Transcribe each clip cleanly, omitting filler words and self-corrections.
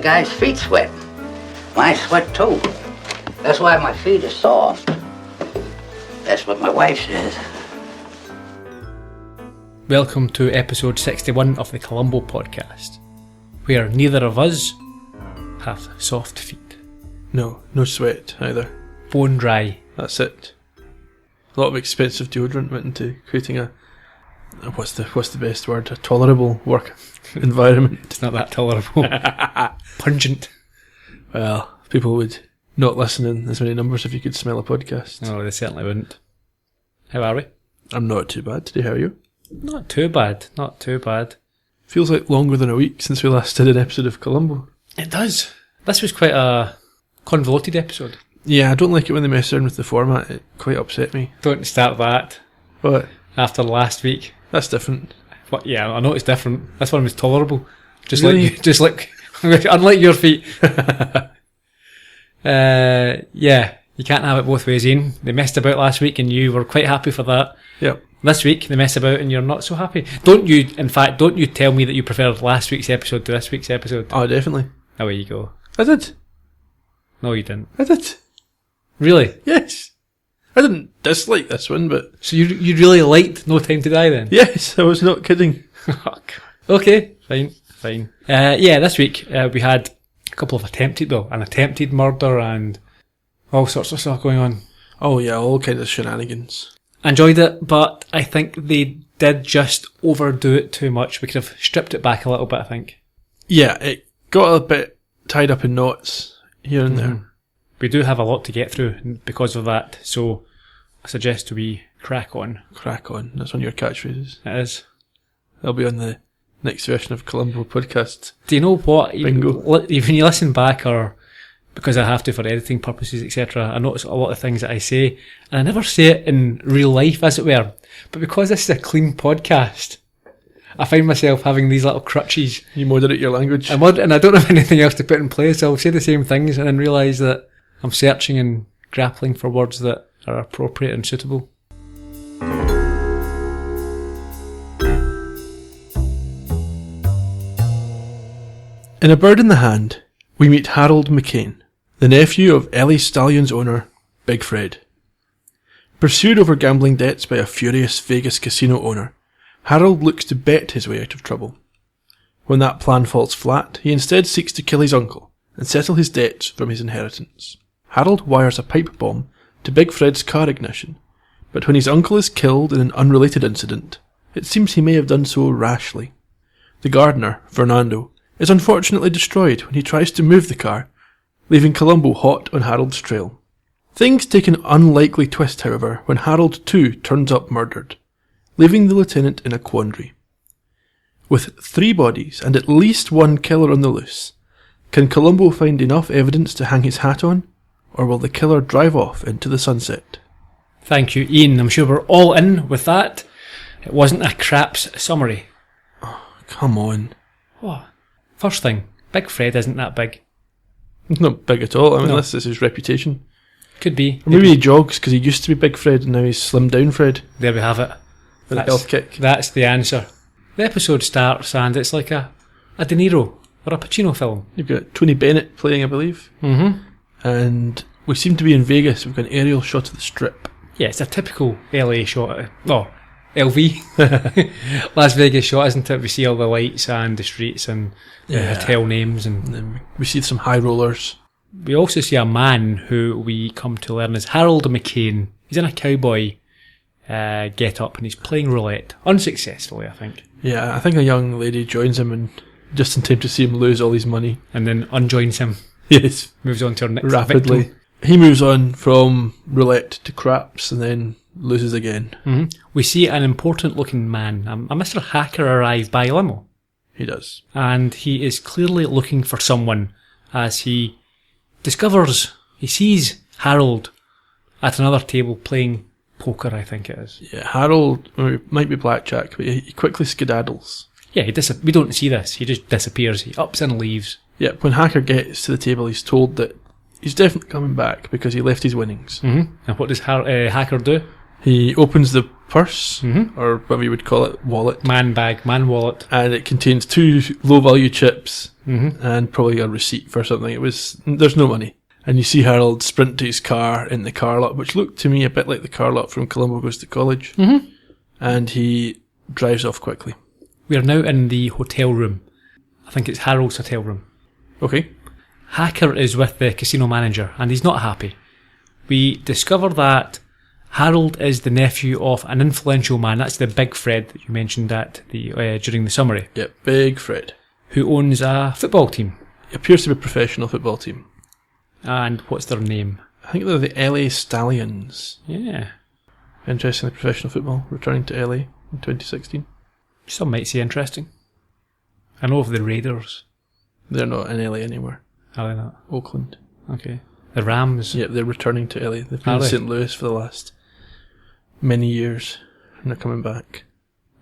guy's feet sweat. Mine sweat too. That's why my feet are soft. That's what my wife says. Welcome to episode 61 of the Columbo podcast, where neither of us have soft feet. No sweat either. Bone dry. That's it. A lot of expensive deodorant went into creating a what's the best word? A tolerable work environment. It's not that tolerable. Pungent. Well, people would not listen in as many numbers if you could smell a podcast. No, they certainly wouldn't. How are we? I'm not too bad today, how are you? Not too bad. Feels like longer than a week since we last did an episode of Columbo. It does. This was quite a convoluted episode. Yeah, I don't like it when they mess around with the format. It quite upset me. Don't start that. What? After last week. That's different. What? Yeah, I know it's different. This one was tolerable. Really? Unlike your feet. Yeah, you can't have it both ways, Ian. They messed about last week and you were quite happy for that. Yep. This week they mess about and you're not so happy. Don't you tell me that you preferred last week's episode to this week's episode? Oh, definitely. Away you go. I did. No, you didn't. I did. Really? Yes. I didn't dislike this one, but... So you really liked No Time to Die then? Yes, I was not kidding. Okay, fine. Yeah, this week we had a couple of an attempted murder and all sorts of stuff going on. Oh yeah, all kinds of shenanigans. I enjoyed it, but I think they did just overdo it too much. We could have stripped it back a little bit, I think. Yeah, it got a bit tied up in knots here and there. We do have a lot to get through because of that, so I suggest we crack on. Crack on. That's one of your catchphrases. It is. That'll be on the next version of Columbo podcast. Do you know what? Bingo. When you listen back, or because I have to for editing purposes, etc., I notice a lot of things that I say, and I never say it in real life, as it were. But because this is a clean podcast, I find myself having these little crutches. You moderate your language. And I don't have anything else to put in place, so I'll say the same things and then realise that I'm searching and grappling for words that are appropriate and suitable. In A Bird in the Hand, we meet Harold McCain, the nephew of Ellie Stallion's owner, Big Fred. Pursued over gambling debts by a furious Vegas casino owner, Harold looks to bet his way out of trouble. When that plan falls flat, he instead seeks to kill his uncle and settle his debts from his inheritance. Harold wires a pipe bomb to Big Fred's car ignition, but when his uncle is killed in an unrelated incident, it seems he may have done so rashly. The gardener, Fernando, is unfortunately destroyed when he tries to move the car, leaving Columbo hot on Harold's trail. Things take an unlikely twist, however, when Harold too turns up murdered, leaving the lieutenant in a quandary. With 3 bodies and at least one killer on the loose, can Columbo find enough evidence to hang his hat on, or will the killer drive off into the sunset? Thank you, Ian. I'm sure we're all in with that. It wasn't a craps summary. Oh, come on. What? First thing, Big Fred isn't that big. He's not big at all. I mean, No. this is his reputation. Could be. Or maybe he jogs because he used to be Big Fred and now he's slimmed down Fred There we have it. with a health kick. That's the answer. The episode starts and it's like a De Niro or a Pacino film. You've got Tony Bennett playing, I believe. Mm-hmm. And we seem to be in Vegas. We've got an aerial shot of the Strip. Yeah, it's a typical LA shot. LV. Las Vegas shot, isn't it? We see all the lights and the streets and the hotel names. And then we see some high rollers. We also see a man who we come to learn is Harold McCain. He's in a cowboy get up and he's playing roulette. Unsuccessfully, I think. Yeah, I think a young lady joins him and just in time to see him lose all his money. And then unjoins him. Yes. Moves on to our next rapidly. victim. He moves on from roulette to craps and then loses again. Mm-hmm. We see an important looking man, a Mr. Hacker, arrive by limo. He does. And he is clearly looking for someone as he sees Harold at another table playing poker, I think it is. Yeah, Harold, or it might be blackjack, but he quickly skedaddles. Yeah, we don't see this. He just disappears. He ups and leaves. Yeah, when Hacker gets to the table, he's told that he's definitely coming back because he left his winnings. Mm-hmm. And what does Hacker do? He opens the purse, or whatever you would call it, wallet. Man bag, man wallet. And it contains 2 low-value chips and probably a receipt for something. There's no money. And you see Harold sprint to his car in the car lot, which looked to me a bit like the car lot from Columbo Goes to College. And he drives off quickly. We are now in the hotel room. I think it's Harold's hotel room. Okay. Hacker is with the casino manager, and he's not happy. We discover that Harold is the nephew of an influential man. That's the Big Fred that you mentioned at the during the summary. Yep, Big Fred. Who owns a football team. It appears to be a professional football team. And what's their name? I think they're the LA Stallions. Yeah. Interestingly, professional football returning to LA in 2016. Some might say interesting. I know of the Raiders. They're not in LA anymore. Are they not? Oakland. Okay. The Rams. Yep, they're returning to LA. They've been in St. Louis for the last many years, and they're coming back.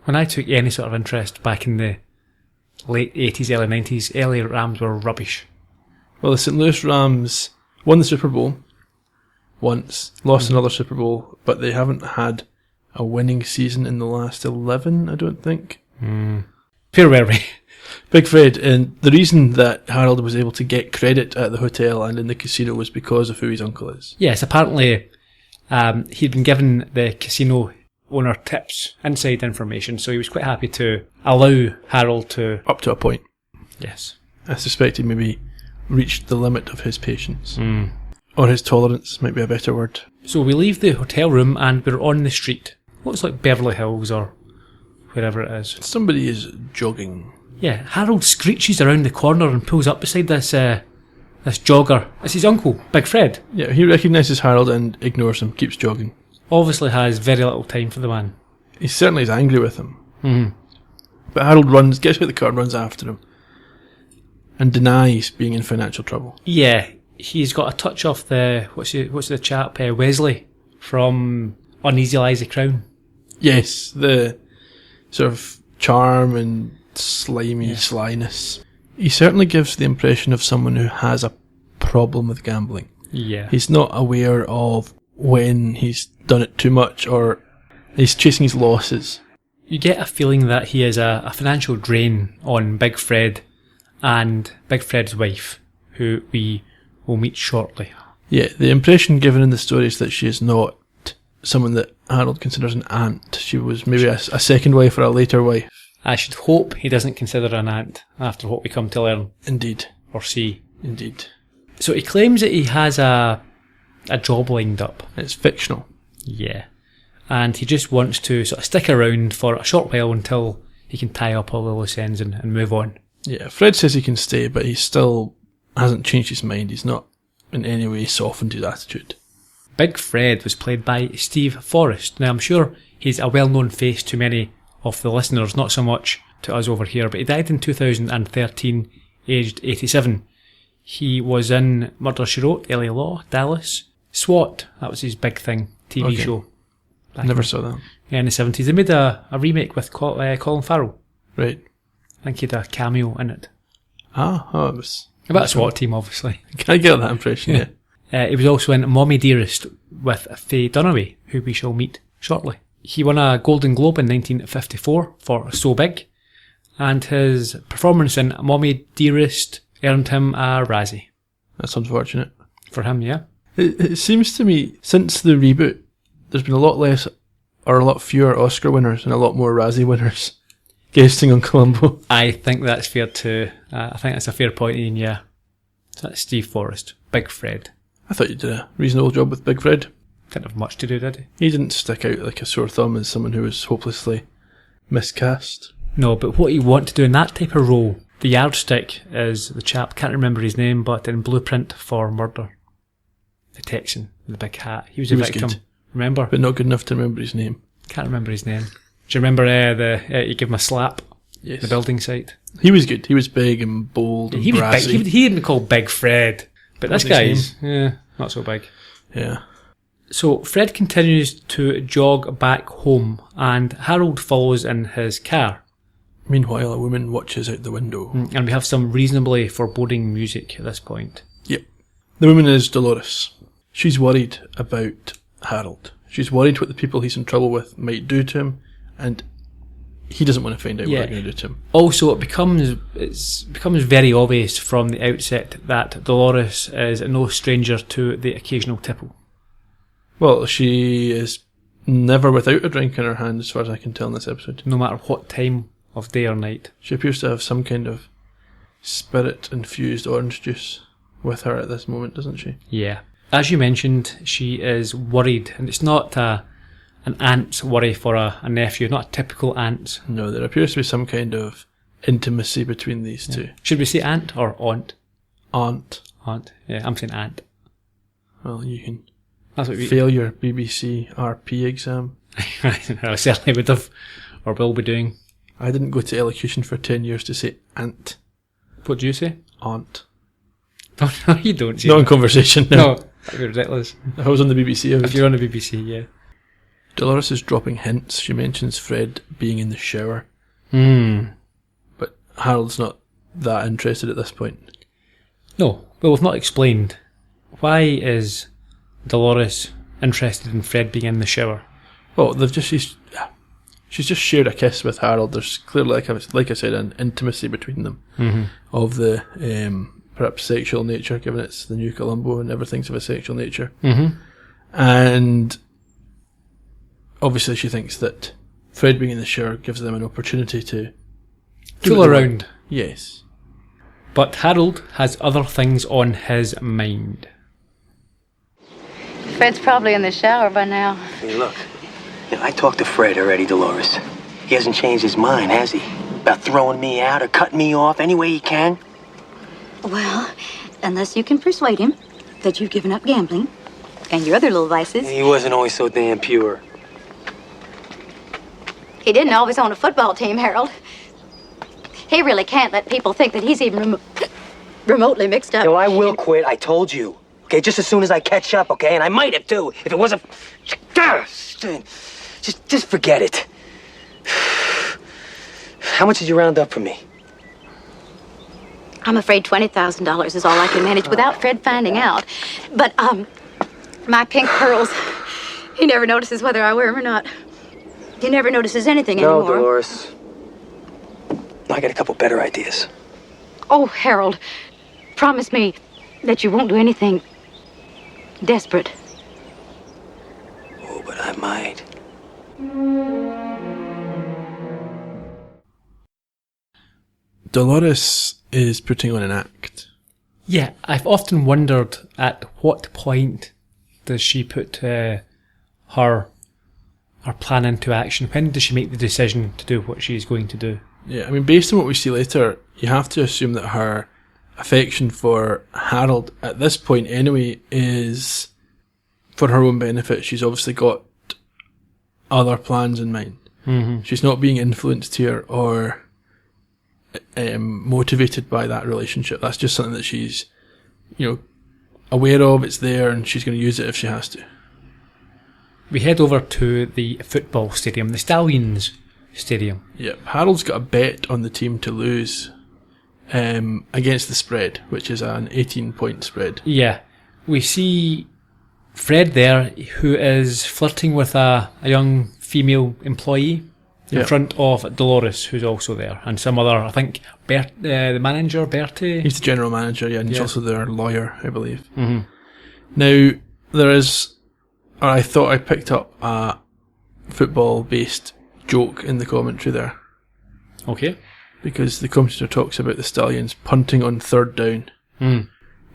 When I took any sort of interest back in the late 80s, early 90s, LA Rams were rubbish. Well, the St. Louis Rams won the Super Bowl once, lost another Super Bowl, but they haven't had a winning season in the last 11, I don't think. Where were we? Big Fred, and the reason that Harold was able to get credit at the hotel and in the casino was because of who his uncle is. Yes, apparently he'd been given the casino owner tips, inside information, so he was quite happy to allow Harold to... Up to a point. Yes. I suspect he maybe reached the limit of his patience. Or his tolerance, might be a better word. So we leave the hotel room and we're on the street. Looks like Beverly Hills or wherever it is. Somebody is jogging. Yeah, Harold screeches around the corner and pulls up beside this jogger. It's his uncle, Big Fred. Yeah, he recognises Harold and ignores him, keeps jogging. Obviously has very little time for the man. He certainly is angry with him. But Harold gets out of the car and runs after him. And denies being in financial trouble. Yeah, he's got a touch off the... What's the chap? Wesley from Uneasy Lies the Crown. Yes, the sort of charm and slimy slyness. He certainly gives the impression of someone who has a problem with gambling. Yeah. He's not aware of when he's done it too much or he's chasing his losses. You get a feeling that he is a financial drain on Big Fred and Big Fred's wife, who we will meet shortly. Yeah, the impression given in the story is that she is not someone that Harold considers an aunt. She was maybe a second wife or a later wife. I should hope he doesn't consider an aunt after what we come to learn. Indeed. Or see. Indeed. So he claims that he has a job lined up. It's fictional. Yeah. And he just wants to sort of stick around for a short while until he can tie up all the loose ends and move on. Yeah, Fred says he can stay, but he still hasn't changed his mind. He's not in any way softened his attitude. Big Fred was played by Steve Forrest. Now, I'm sure he's a well-known face to many of the listeners, not so much to us over here, but he died in 2013, aged 87. He was in Murder, She Wrote, LA Law, Dallas, SWAT, that was his big thing, TV show. Never saw that. Yeah, in the 70s. They made a remake with Colin Farrell. Right. I think he had a cameo in it. It was... About a SWAT team, obviously. I get that impression, yeah. He was also in Mommy Dearest with Faye Dunaway, who we shall meet shortly. He won a Golden Globe in 1954 for So Big, and his performance in Mommy Dearest earned him a Razzie. That's unfortunate. For him, yeah. It seems to me, since the reboot, there's been a lot less, or a lot fewer Oscar winners and a lot more Razzie winners guesting on Columbo. I think that's fair too. I think that's a fair point, Ian, yeah. So that's Steve Forrest, Big Fred. I thought you did a reasonable job with Big Fred. Didn't have much to do, did he? He didn't stick out like a sore thumb as someone who was hopelessly miscast. No, but what you want to do in that type of role, the yardstick is the chap, can't remember his name, but in Blueprint for Murder. The Texan, with the big hat. He was a victim. Good. Remember? But not good enough to remember his name. Can't remember his name. Do you remember you give him a slap? Yes. The building site? He was good. He was big and bold and brassy. He didn't call Big Fred. But this guy's, not so big. Yeah. So Fred continues to jog back home and Harold follows in his car. Meanwhile, a woman watches out the window. And we have some reasonably foreboding music at this point. Yep. The woman is Dolores. She's worried about Harold. She's worried what the people he's in trouble with might do to him, and he doesn't want to find out what they're going to do to him. Also, it becomes very obvious from the outset that Dolores is no stranger to the occasional tipple. Well, she is never without a drink in her hand, as far as I can tell in this episode. No matter what time of day or night. She appears to have some kind of spirit-infused orange juice with her at this moment, doesn't she? Yeah. As you mentioned, she is worried, and it's not an aunt's worry for a nephew, not a typical aunt's. No, there appears to be some kind of intimacy between these two. Should we say aunt or aunt? Aunt. Aunt. Yeah, I'm saying aunt. Well, you can That's what we fail your BBC RP exam. I certainly would have, or will be doing. I didn't go to elocution for 10 years to say aunt. What do you say? Aunt. No, you don't say Not in that. conversation. No, that'd be ridiculous. I was on the BBC. If you're on the BBC, yeah. Dolores is dropping hints. She mentions Fred being in the shower. But Harold's not that interested at this point. No, well, we've not explained. Why is Dolores interested in Fred being in the shower? Well, she's just shared a kiss with Harold. There's clearly, like I said, an intimacy between them of the perhaps sexual nature, given it's the new Columbo and everything's of a sexual nature. And obviously she thinks that Fred being in the shower gives them an opportunity to Fool around. Yes. But Harold has other things on his mind. Fred's probably in the shower by now. Hey, look. I talked to Fred already, Dolores. He hasn't changed his mind, has he? About throwing me out or cutting me off any way he can? Well, unless you can persuade him that you've given up gambling and your other little vices. He wasn't always so damn pure. He didn't always own a football team, Harold. He really can't let people think that he's even remotely mixed up. No, I will quit. I told you. Okay, just as soon as I catch up, okay? And I might have, too, if it wasn't... Just forget it. How much did you round up for me? I'm afraid $20,000 is all I can manage without Fred finding out. But, my pink pearls, he never notices whether I wear them or not. He never notices anything anymore. No, Dolores. I got a couple better ideas. Oh, Harold, promise me that you won't do anything desperate. Oh, but I might. Dolores is putting on an act. Yeah, I've often wondered at what point does she put her plan into action? When does she make the decision to do what she's going to do? Yeah, I mean, based on what we see later, you have to assume that her affection for Harold, at this point anyway, is for her own benefit. She's obviously got other plans in mind. She's not being influenced here or motivated by that relationship. That's just something that she's, aware of. It's there, and she's going to use it if she has to. We head over to the football stadium, the Stallions Stadium. Yep, Harold's got a bet on the team to lose against the spread, which is an 18-point spread. Yeah, we see Fred there, who is flirting with a young female employee in front of Dolores, who's also there, and some other, I think, the manager, Bertie. He's the general manager, and he's also their lawyer, I believe. Now, there is, or I thought I picked up a football-based joke in the commentary there. Okay. Because the commentator talks about the Stallions punting on third down.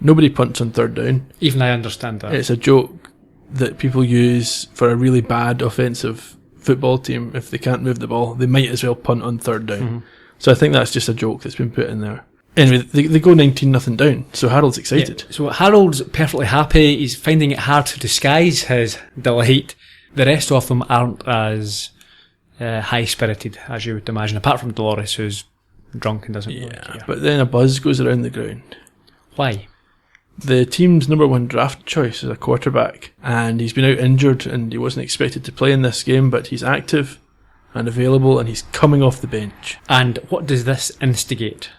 Nobody punts on third down. Even I understand that. It's a joke that people use for a really bad offensive football team. If they can't move the ball, they might as well punt on third down. So I think that's just a joke that's been put in there. Anyway, they go 19-0 down, so Harold's excited. Yeah. So Harold's perfectly happy. He's finding it hard to disguise his delight. The rest of them aren't as high-spirited as you would imagine, apart from Dolores, who's drunk and doesn't really care. But then a buzz goes around the ground. Why? The team's number one draft choice is a quarterback, and he's been out injured and he wasn't expected to play in this game, but he's active and available and he's coming off the bench. And what does this instigate?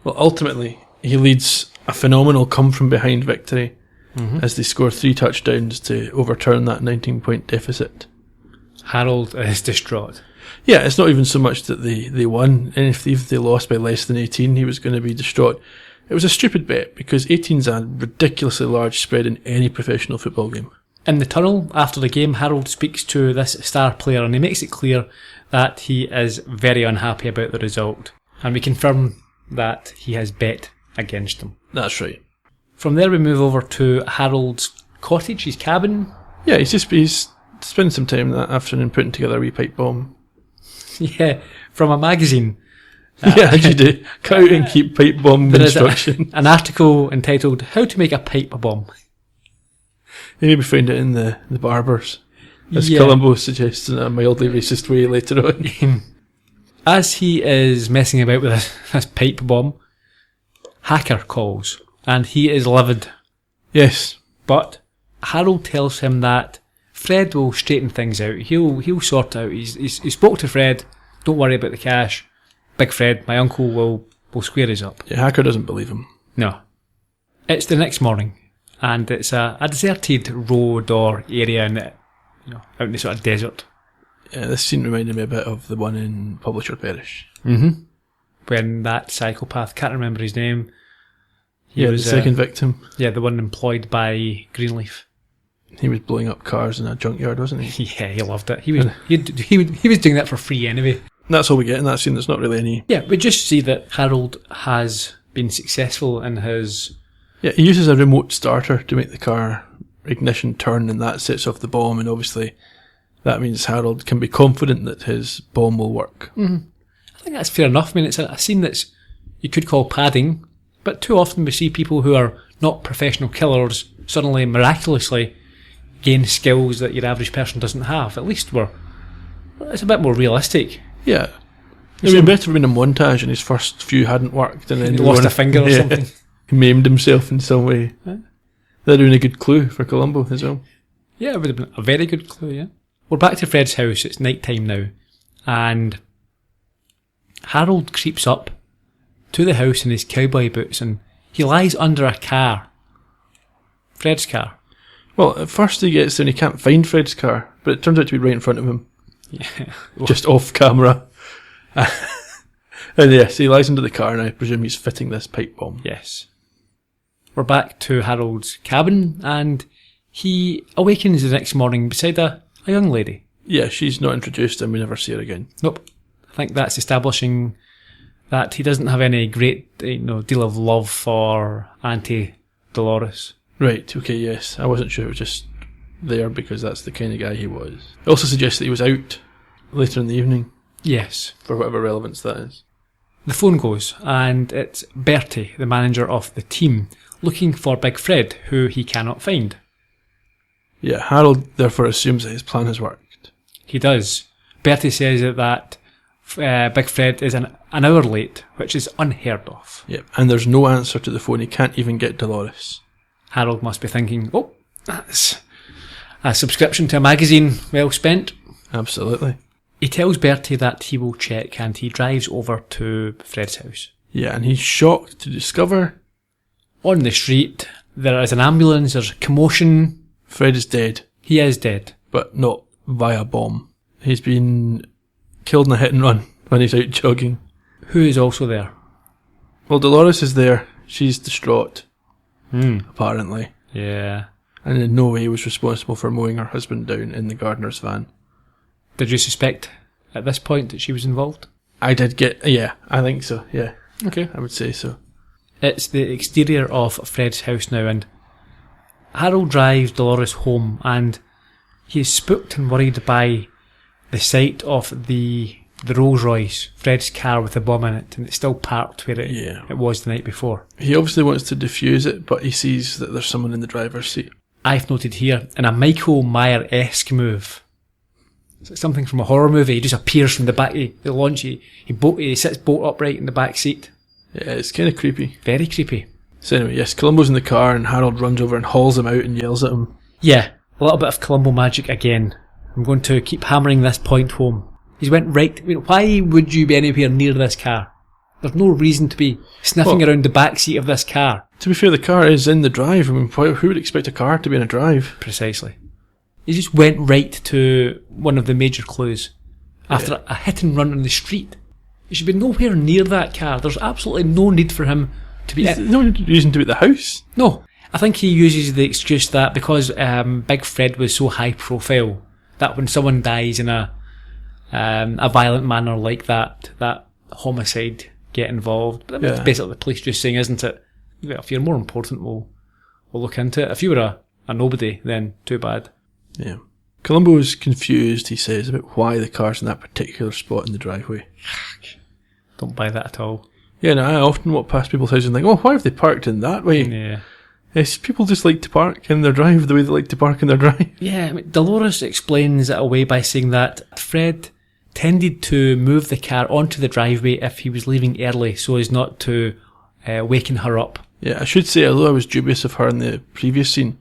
Well, ultimately, he leads a phenomenal come-from-behind victory as they score 3 touchdowns to overturn that 19-point deficit. Harold is distraught. Yeah, it's not even so much that they won, and if they lost by less than 18, he was going to be distraught. It was a stupid bet, because 18's a ridiculously large spread in any professional football game. In the tunnel, after the game, Harold speaks to this star player and he makes it clear that he is very unhappy about the result. And we confirm that he has bet against them. That's right. From there we move over to Harold's cottage, his cabin. Yeah, he's spending some time that afternoon putting together a wee pipe bomb. Yeah, from a magazine. Yeah, as you do. Cut out and keep pipe bomb There is instruction. an article entitled How to Make a Pipe Bomb. You maybe find it in the Barbers, as Yeah. Columbo suggests in a mildly racist way later on. As he is messing about with this pipe bomb, Hacker calls, and he is livid. Yes. But Harold tells him that Fred will straighten things out. He'll sort it out. He spoke to Fred. Don't worry about the cash. Big Fred, my uncle, will square us up. Yeah, Hacker doesn't believe him. No. It's the next morning, and it's a deserted road or area out in the sort of desert. Yeah, this scene reminded me a bit of the one in Publisher Perish. Mm-hmm. When that psychopath, can't remember his name. He Yeah, was, the second victim. Yeah, the one employed by Greenleaf. He was blowing up cars in a junkyard, wasn't he? Yeah, he loved it. He was doing that for free anyway. That's all we get in that scene. There's not really any... Yeah, we just see that Harold has been successful in his... Yeah, he uses a remote starter to make the car ignition turn, and that sets off the bomb, and obviously that means Harold can be confident that his bomb will work. Mm-hmm. I think that's fair enough. I mean, it's a scene that's you could call padding, but too often we see people who are not professional killers suddenly miraculously gain skills that your average person doesn't have. At least it's a bit more realistic. Yeah. It would be better when a montage and his first few hadn't worked, and then He lost a finger or something. He maimed himself in some way. Huh? That'd have been a good clue for Columbo as well. Yeah, it would have been a very good clue, yeah. We're back to Fred's house. It's night time now. And Harold creeps up to the house in his cowboy boots and he lies under a car. Fred's car. Well, at first he gets there and he can't find Fred's car, but it turns out to be right in front of him. Yeah. Just off camera. And yes, he lies under the car and I presume he's fitting this pipe bomb. Yes. We're back to Harold's cabin and he awakens the next morning beside a young lady. Yeah, she's not introduced and we never see her again. Nope. I think that's establishing that he doesn't have any great deal of love for Auntie Dolores. Right, okay, yes. I wasn't sure it was just there because that's the kind of guy he was. It also suggests that he was out later in the evening. Yes. For whatever relevance that is. The phone goes, and it's Bertie, the manager of the team, looking for Big Fred, who he cannot find. Yeah, Harold therefore assumes that his plan has worked. He does. Bertie says that Big Fred is an hour late, which is unheard of. Yep, and there's no answer to the phone. He can't even get Dolores. Harold must be thinking, oh, that's a subscription to a magazine well spent. Absolutely. He tells Bertie that he will check and he drives over to Fred's house. Yeah, and he's shocked to discover... On the street, there is an ambulance, there's commotion. Fred is dead. He is dead. But not via bomb. He's been killed in a hit and run when he's out jogging. Who is also there? Well, Dolores is there. She's distraught. Apparently. Yeah. And in no way was responsible for mowing her husband down in the gardener's van. Did you suspect at this point that she was involved? I did get... Yeah, I think so, yeah. Okay. I would say so. It's the exterior of Fred's house now, and Harold drives Dolores home, and he is spooked and worried by the sight of the Rolls Royce, Fred's car with the bomb in it, and it's still parked where it was the night before. He obviously wants to defuse it, but he sees that there's someone in the driver's seat. I've noted here, in a Michael Meyer-esque move, it's like something from a horror movie. He just appears from the back of the launch. He sits bolt upright in the back seat. Yeah, it's kind of creepy. Very creepy. So anyway, yes, Columbo's in the car and Harold runs over and hauls him out and yells at him. Yeah, a little bit of Columbo magic again. I'm going to keep hammering this point home. He's went right... Why would you be anywhere near this car? There's no reason to be sniffing around the back seat of this car. To be fair, the car is in the drive. I mean, who would expect a car to be in a drive? Precisely. He just went right to one of the major clues. After a hit and run on the street. He should be nowhere near that car. There's absolutely no need for him to be... There's no reason to be at the house. No. I think he uses the excuse that because Big Fred was so high profile, that when someone dies in a violent manner like that homicide get involved. But that's basically the police just saying, isn't it? Well, if you're more important, we'll look into it. If you were a nobody, then too bad. Yeah. Columbo's confused, he says, about why the car's in that particular spot in the driveway. Don't buy that at all. Yeah, no, I often walk past people's houses and think, oh, why have they parked in that way? Yeah. Yes, people just like to park in their drive the way they like to park in their drive. Yeah, I mean, Dolores explains it away by saying that Fred tended to move the car onto the driveway if he was leaving early so as not to waken her up. Yeah, I should say, although I was dubious of her in the previous scene,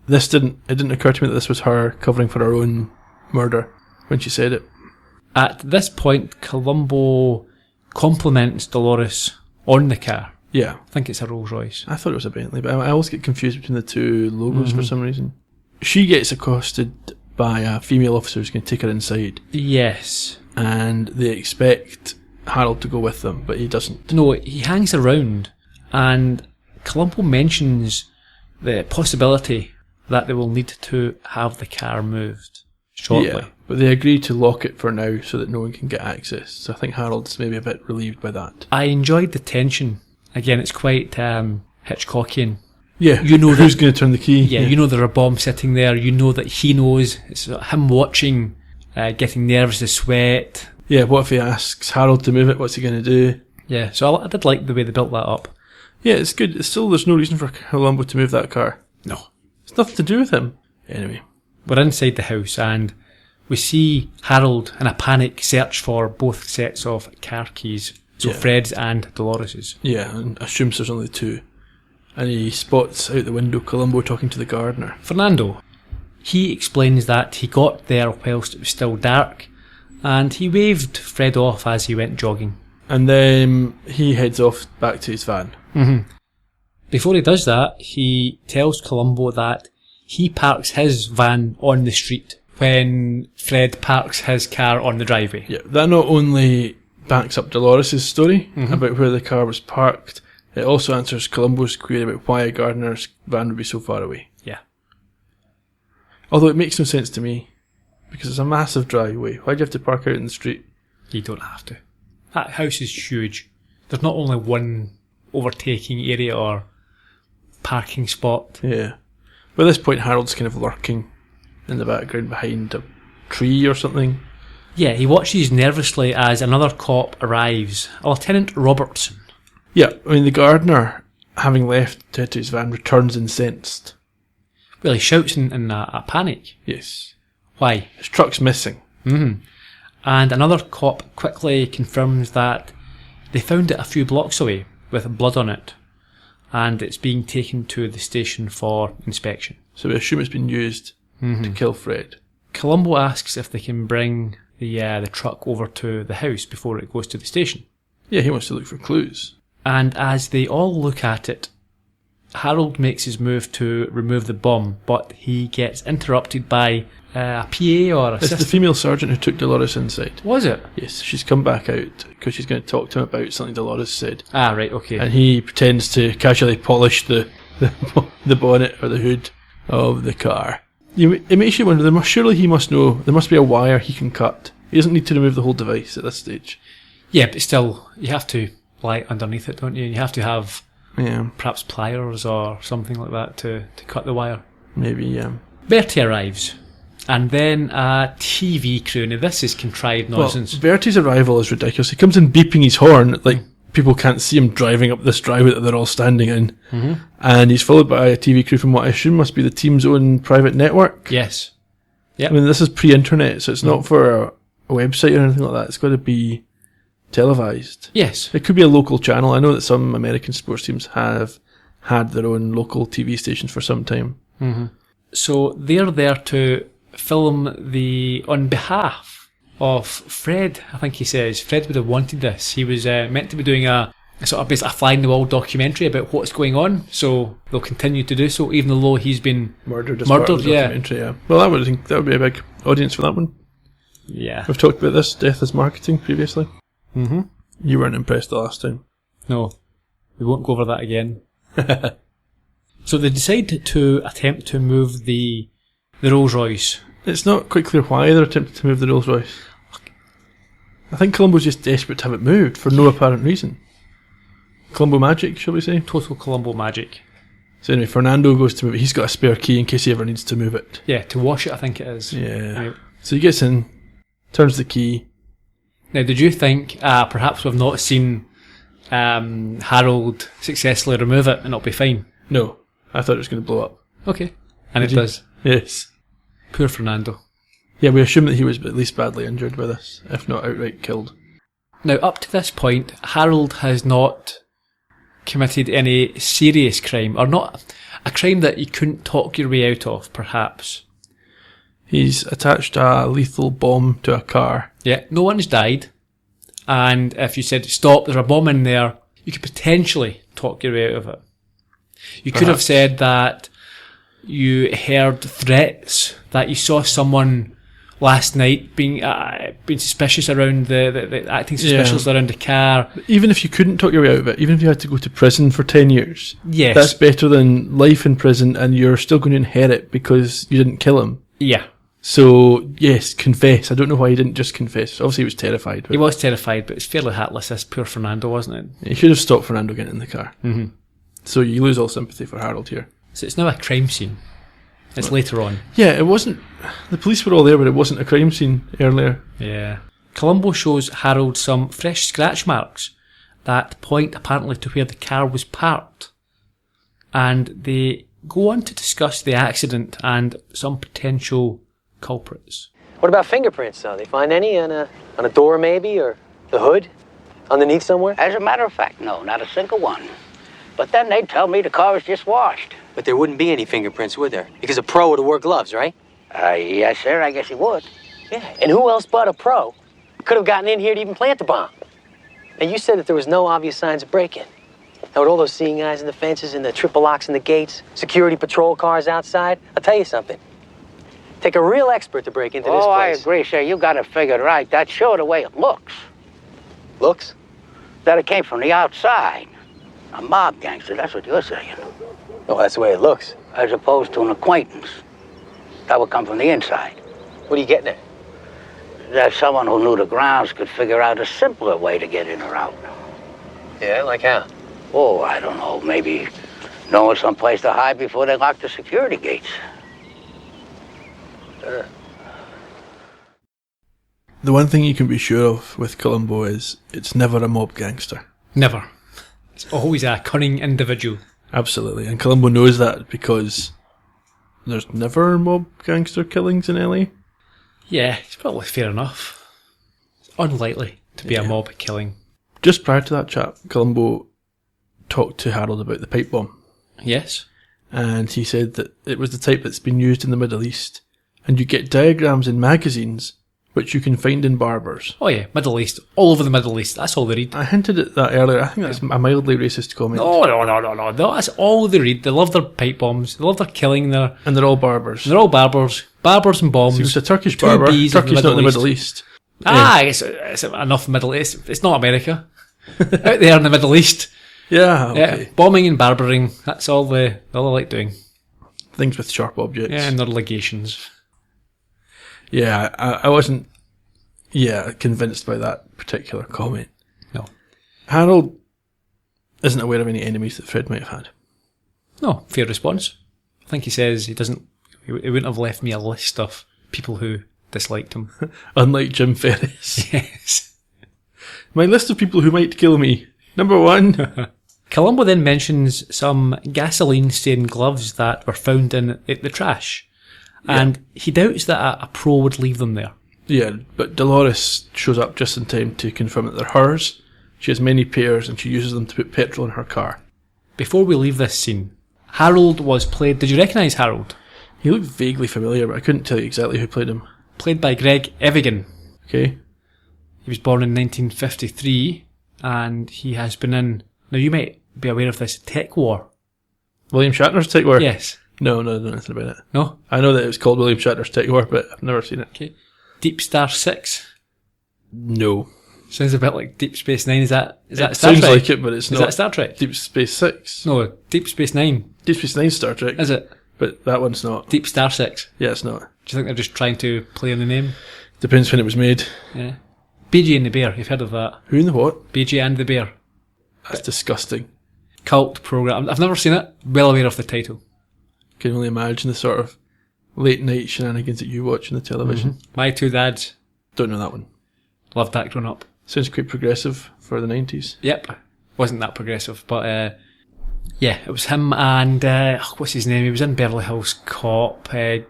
it didn't occur to me that this was her covering for her own murder when she said it. At this point, Columbo compliments Dolores on the car. Yeah. I think it's a Rolls Royce. I thought it was a Bentley, but I always get confused between the two logos for some reason. She gets accosted by a female officer who's going to take her inside. Yes. And they expect Harold to go with them, but he doesn't. No, he hangs around, and Columbo mentions the possibility that they will need to have the car moved shortly. Yeah, but they agree to lock it for now so that no one can get access. So I think Harold's maybe a bit relieved by that. I enjoyed the tension. Again, it's quite Hitchcockian. Yeah, you know who's going to turn the key? Yeah, you know there are bombs sitting there. You know that he knows. It's him watching, getting nervous, the sweat. Yeah, what if he asks Harold to move it? What's he going to do? Yeah, so I did like the way they built that up. Yeah, it's good. It's still, there's no reason for Columbo to move that car. No. It's nothing to do with him. Anyway. We're inside the house and we see Harold in a panic search for both sets of car keys. So Fred's and Dolores's. Yeah, and assumes there's only two. And he spots out the window Columbo talking to the gardener. Fernando. He explains that he got there whilst it was still dark and he waved Fred off as he went jogging. And then he heads off back to his van. Mm-hmm. Before he does that, he tells Columbo that he parks his van on the street when Fred parks his car on the driveway. Yeah, that not only backs up Dolores' story about where the car was parked, it also answers Columbo's query about why a gardener's van would be so far away. Yeah. Although it makes no sense to me, because it's a massive driveway. Why do you have to park out in the street? You don't have to. That house is huge. There's not only one overtaking area or parking spot. Yeah. By this point, Harold's kind of lurking in the background behind a tree or something. Yeah, he watches nervously as another cop arrives, a Lieutenant Robertson. Yeah, I mean, the gardener, having left to head to his van, returns incensed. Well, he shouts in a panic. Yes. Why? His truck's missing. Mm-hmm. And another cop quickly confirms that they found it a few blocks away with blood on it, and it's being taken to the station for inspection. So we assume it's been used to kill Fred. Columbo asks if they can bring the truck over to the house before it goes to the station. Yeah, he wants to look for clues. And as they all look at it, Harold makes his move to remove the bomb, but he gets interrupted by a PA or It's assistant. the female sergeant who took Dolores inside. Was it? Yes, she's come back out because she's going to talk to him about something Dolores said. Ah, right, okay. And he pretends to casually polish the bonnet or the hood of the car. It makes you wonder, surely he must know, there must be a wire he can cut. He doesn't need to remove the whole device at this stage. Yeah, but still, you have to lie underneath it, don't you? You have to have perhaps pliers or something like that to cut the wire. Maybe, yeah. Bertie arrives, and then a TV crew. Now, this is contrived nonsense. Well, Bertie's arrival is ridiculous. He comes in beeping his horn, like people can't see him driving up this driveway that they're all standing in. Mm-hmm. And he's followed by a TV crew from what I assume must be the team's own private network. Yes. Yep. I mean, this is pre-internet, so it's not for a website or anything like that. It's got to be televised. Yes. It could be a local channel. I know that some American sports teams have had their own local TV stations for some time. Mm-hmm. So they're there to film on behalf of Fred. I think he says Fred would have wanted this. He was meant to be doing a sort of basically a fly-in-the-wall documentary about what's going on, so they'll continue to do so, even though he's been Murdered, documentary, yeah. Well, I would think that would be a big audience for that one. Yeah. We've talked about this, death as marketing, previously. Mm-hmm. You weren't impressed the last time. No, we won't go over that again. So they decide to attempt to move the Rolls Royce. It's not quite clear why they're attempting to move the Rolls Royce. I think Columbo's just desperate to have it moved for no apparent reason. Columbo magic, shall we say? Total Columbo magic. So anyway, Fernando goes to move it. He's got a spare key in case he ever needs to move it. Yeah, to wash it, I think it is. Yeah. Right. So he gets in, turns the key. Now, did you think perhaps we've not seen Harold successfully remove it and it'll be fine? No, I thought it was going to blow up. Okay. And it Did you? does. Yes. Poor Fernando. Yeah, we assume that he was at least badly injured by this, if not outright killed. Now, up to this point, Harold has not committed any serious crime, or not a crime that you couldn't talk your way out of, perhaps. He's attached a lethal bomb to a car. Yeah, no one's died, and if you said, stop, there's a bomb in there, you could potentially talk your way out of it. You could have said that you heard threats, that you saw someone last night being suspicious around acting suspicious around the car. Even if you couldn't talk your way out of it, even if you had to go to prison for 10 years, Yes. that's better than life in prison and you're still going to inherit because you didn't kill him. Yeah. So, yes, confess. I don't know why he didn't just confess. Obviously he was terrified. But He was terrified, but it's fairly heartless, this poor Fernando, wasn't it? he should have stopped Fernando getting in the car. Mm-hmm. So you lose all sympathy for Harold here. So it's now a crime scene. It's later on. Yeah, it wasn't... The police were all there, but it wasn't a crime scene earlier. Yeah. Columbo shows Harold some fresh scratch marks that point apparently to where the car was parked. And they go on to discuss the accident and some potential culprits. What about fingerprints, though? They find any on a door, maybe, or the hood? Underneath somewhere? As a matter of fact, no, not a single one. But then they tell me the car was just washed. But there wouldn't be any fingerprints, would there? Because a pro would have wore gloves, right? Yes, sir, I guess he would. Yeah, and who else but a pro could have gotten in here to even plant the bomb? Now, you said that there was no obvious signs of break-in. Now, with all those seeing eyes in the fences and the triple locks in the gates, security patrol cars outside, I'll tell you something. Take a real expert to break into this Oh, I place. agree, sir. You got it figured right. That's sure the way it looks. Looks? That it came from the outside. A mob gangster, that's what you're saying. Oh, that's the way it looks. As opposed to an acquaintance. That would come from the inside. What are you getting at? That someone who knew the grounds could figure out a simpler way to get in or out. Yeah, like how? Oh, I don't know. Maybe knowing some place to hide before they lock the security gates. The one thing you can be sure of with Columbo is it's never a mob gangster. Never. It's always a cunning individual. Absolutely. And Columbo knows that because there's never mob gangster killings in LA. Yeah, it's probably fair enough. It's unlikely to be a mob killing. Just prior to that chat, Columbo talked to Harold about the pipe bomb. Yes. And he said that it was the type that's been used in the Middle East. And you get diagrams in magazines which you can find in Barbers. Oh yeah, Middle East. All over the Middle East. That's all they read. I hinted at that earlier. I think that's a mildly racist comment. No. That's all they read. They love their pipe bombs. They love their killing. And they're all Barbers. They're all Barbers. Barbers and bombs. So it's a Turkish Two barber. Bs in Turkey's not in the Middle East. Ah, it's enough Middle East. It's not America. Out there in the Middle East. Yeah, okay. Yeah, bombing and barbering. That's all they like doing. Things with sharp objects. Yeah, and their legations. Yeah, I wasn't convinced by that particular comment. No. Harold isn't aware of any enemies that Fred might have had. No, fair response. I think he says he wouldn't have left me a list of people who disliked him. Unlike Jim Ferris. Yes. My list of people who might kill me. Number 1. Columbo then mentions some gasoline-stained gloves that were found in the trash. And he doubts that a pro would leave them there. Yeah, but Dolores shows up just in time to confirm that they're hers. She has many pairs and she uses them to put petrol in her car. Before we leave this scene, Harold was played... Did you recognise Harold? He looked vaguely familiar, but I couldn't tell you exactly who played him. Played by Greg Evigan. Okay. He was born in 1953, and he has been in... Now, you might be aware of this tech war. William Shatner's Tech War? Yes. No, I don't know anything about it. No? I know that it was called William Shatner's Tech War, but I've never seen it. Okay. Deep Star 6. No. Sounds a bit like Deep Space Nine. Is that Star sounds Trek? like it, but it's Is not. that Star Trek? Deep Space 6. No, Deep Space Nine. Deep Space Nine's Star Trek. Is it? But that one's not. Deep Star 6. Yeah, it's not. Do you think they're just trying to play on the name? Depends when it was made. Yeah. BG and the Bear. You've heard of that? Who and the what? BG and the Bear. That's disgusting. Cult program. I've never seen it. Well aware of the title. Can only imagine the sort of late night shenanigans that you watch on the television. My Two Dads. Don't know that one. Loved that growing up. Sounds quite progressive for the 90s. Yep. Wasn't that progressive, but yeah, it was him and what's his name? He was in Beverly Hills Cop. Glazer,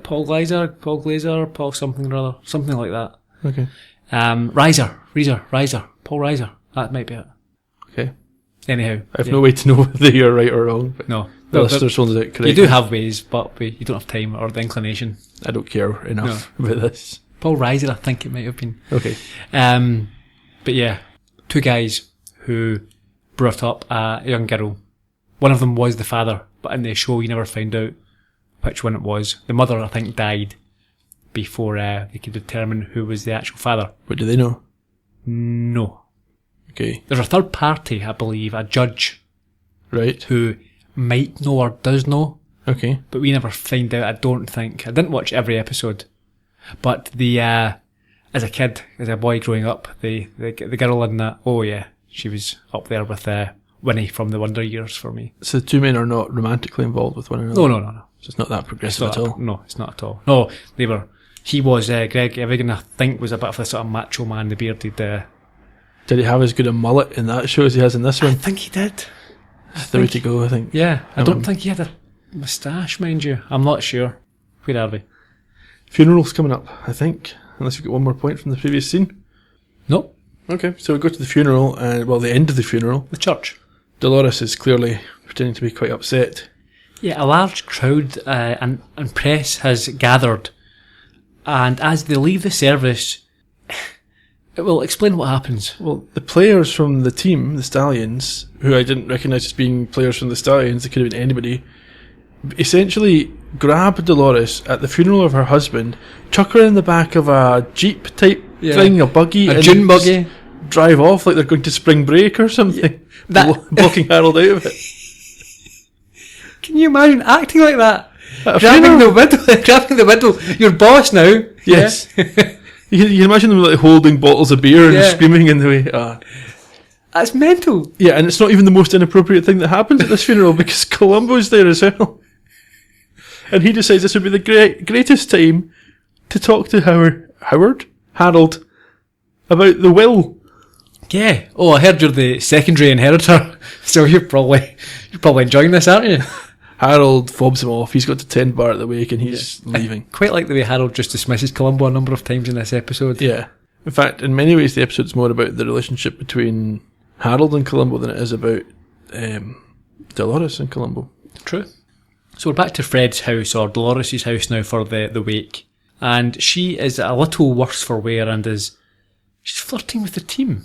Paul Glazer, Paul something or other, something like that. Okay. Reiser, Paul Reiser. That might be it. Okay. Anyhow, I have no way to know whether you're right or wrong. But no. the listeners will get correct. You do have ways, but you don't have time or the inclination. I don't care enough about this. Paul Reiser, I think it might have been. Okay. But yeah, two guys who brought up a young girl. One of them was the father, but in the show you never found out which one it was. The mother, I think, died before they could determine who was the actual father. What do they know? No. Okay. There's a third party, I believe, a judge, Right. who might know or does know, Okay. but we never find out, I don't think. I didn't watch every episode. But the as a kid, as a boy growing up, the girl in that, oh yeah, she was up there with Winnie from the Wonder Years for me. So the two men are not romantically involved with one another? No. So it's not that It's progressive not at all? No, it's not at all. No, they were. He was Greg Evigan, I think, was a bit of a sort of macho man, the bearded. Did he have as good a mullet in that show as he has in this I one? think he did. That's the way to go, I think. Yeah, I don't think he had a moustache, mind you. I'm not sure. Where are we? Funeral's coming up, I think. Unless you've got one more point from the previous scene. Nope. Okay, so we go to the funeral, and the end of the funeral. The church. Dolores is clearly pretending to be quite upset. Yeah, a large crowd and press has gathered, and as they leave the service, it will explain what happens. Well, the players from the team, the Stallions, who I didn't recognise as being players from the Stallions, they could have been anybody, essentially grab Dolores at the funeral of her husband, chuck her in the back of a Jeep type thing, a buggy, A and June buggy. drive off like they're going to spring break or something, blocking Harold out of it. Can you imagine acting like that? At a Grabbing funeral? grabbing the window. Your boss now. Yes. Yeah. You can imagine them like holding bottles of beer and Yeah. screaming in the way. That's mental. Yeah, and it's not even the most inappropriate thing that happens at this funeral because Columbo's there as well. And he decides this would be the greatest time to talk to Harold, about the will. Yeah. Oh, I heard you're the secondary inheritor, so you're probably enjoying this, aren't you? Harold fobs him off. He's got to tend bar at the wake and he's leaving. Quite like the way Harold just dismisses Columbo a number of times in this episode. Yeah. In fact, in many ways, the episode's more about the relationship between Harold and Columbo than it is about Dolores and Columbo. True. So we're back to Fred's house, or Dolores' house now, for the wake. And she is a little worse for wear and she's flirting with the team.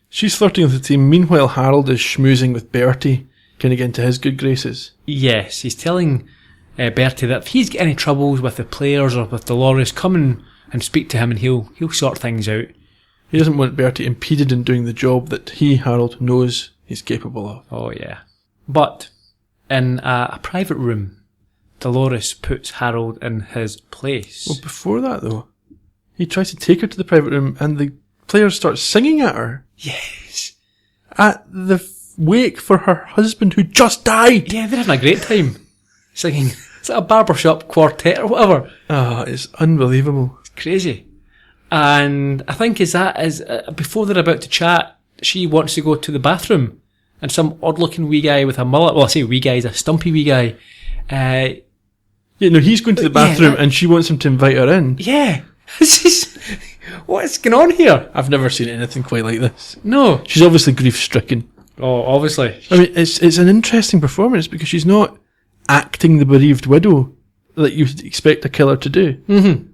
She's flirting with the team. Meanwhile, Harold is schmoozing with Bertie, kind of getting to his good graces. Yes, he's telling Bertie that if he's got any troubles with the players or with Dolores, come and speak to him and he'll sort things out. He doesn't want Bertie impeded in doing the job that he, Harold, knows he's capable of. Oh, yeah. But in a private room, Dolores puts Harold in his place. Well, before that, though, he tries to take her to the private room and the players start singing at her. Yes. At the wake for her husband who just died. Yeah, they're having a great time singing. It's like a barbershop quartet or whatever. It's unbelievable. It's crazy. And I think before they're about to chat, she wants to go to the bathroom. And some odd-looking wee guy with a mullet, well, I say wee guy, he's a stumpy wee guy. He's going to the bathroom and she wants him to invite her in. Yeah. What's going on here? I've never seen anything quite like this. No. She's obviously grief-stricken. Oh, obviously. I mean, it's an interesting performance because she's not acting the bereaved widow that you'd expect a killer to do. Mm-hmm.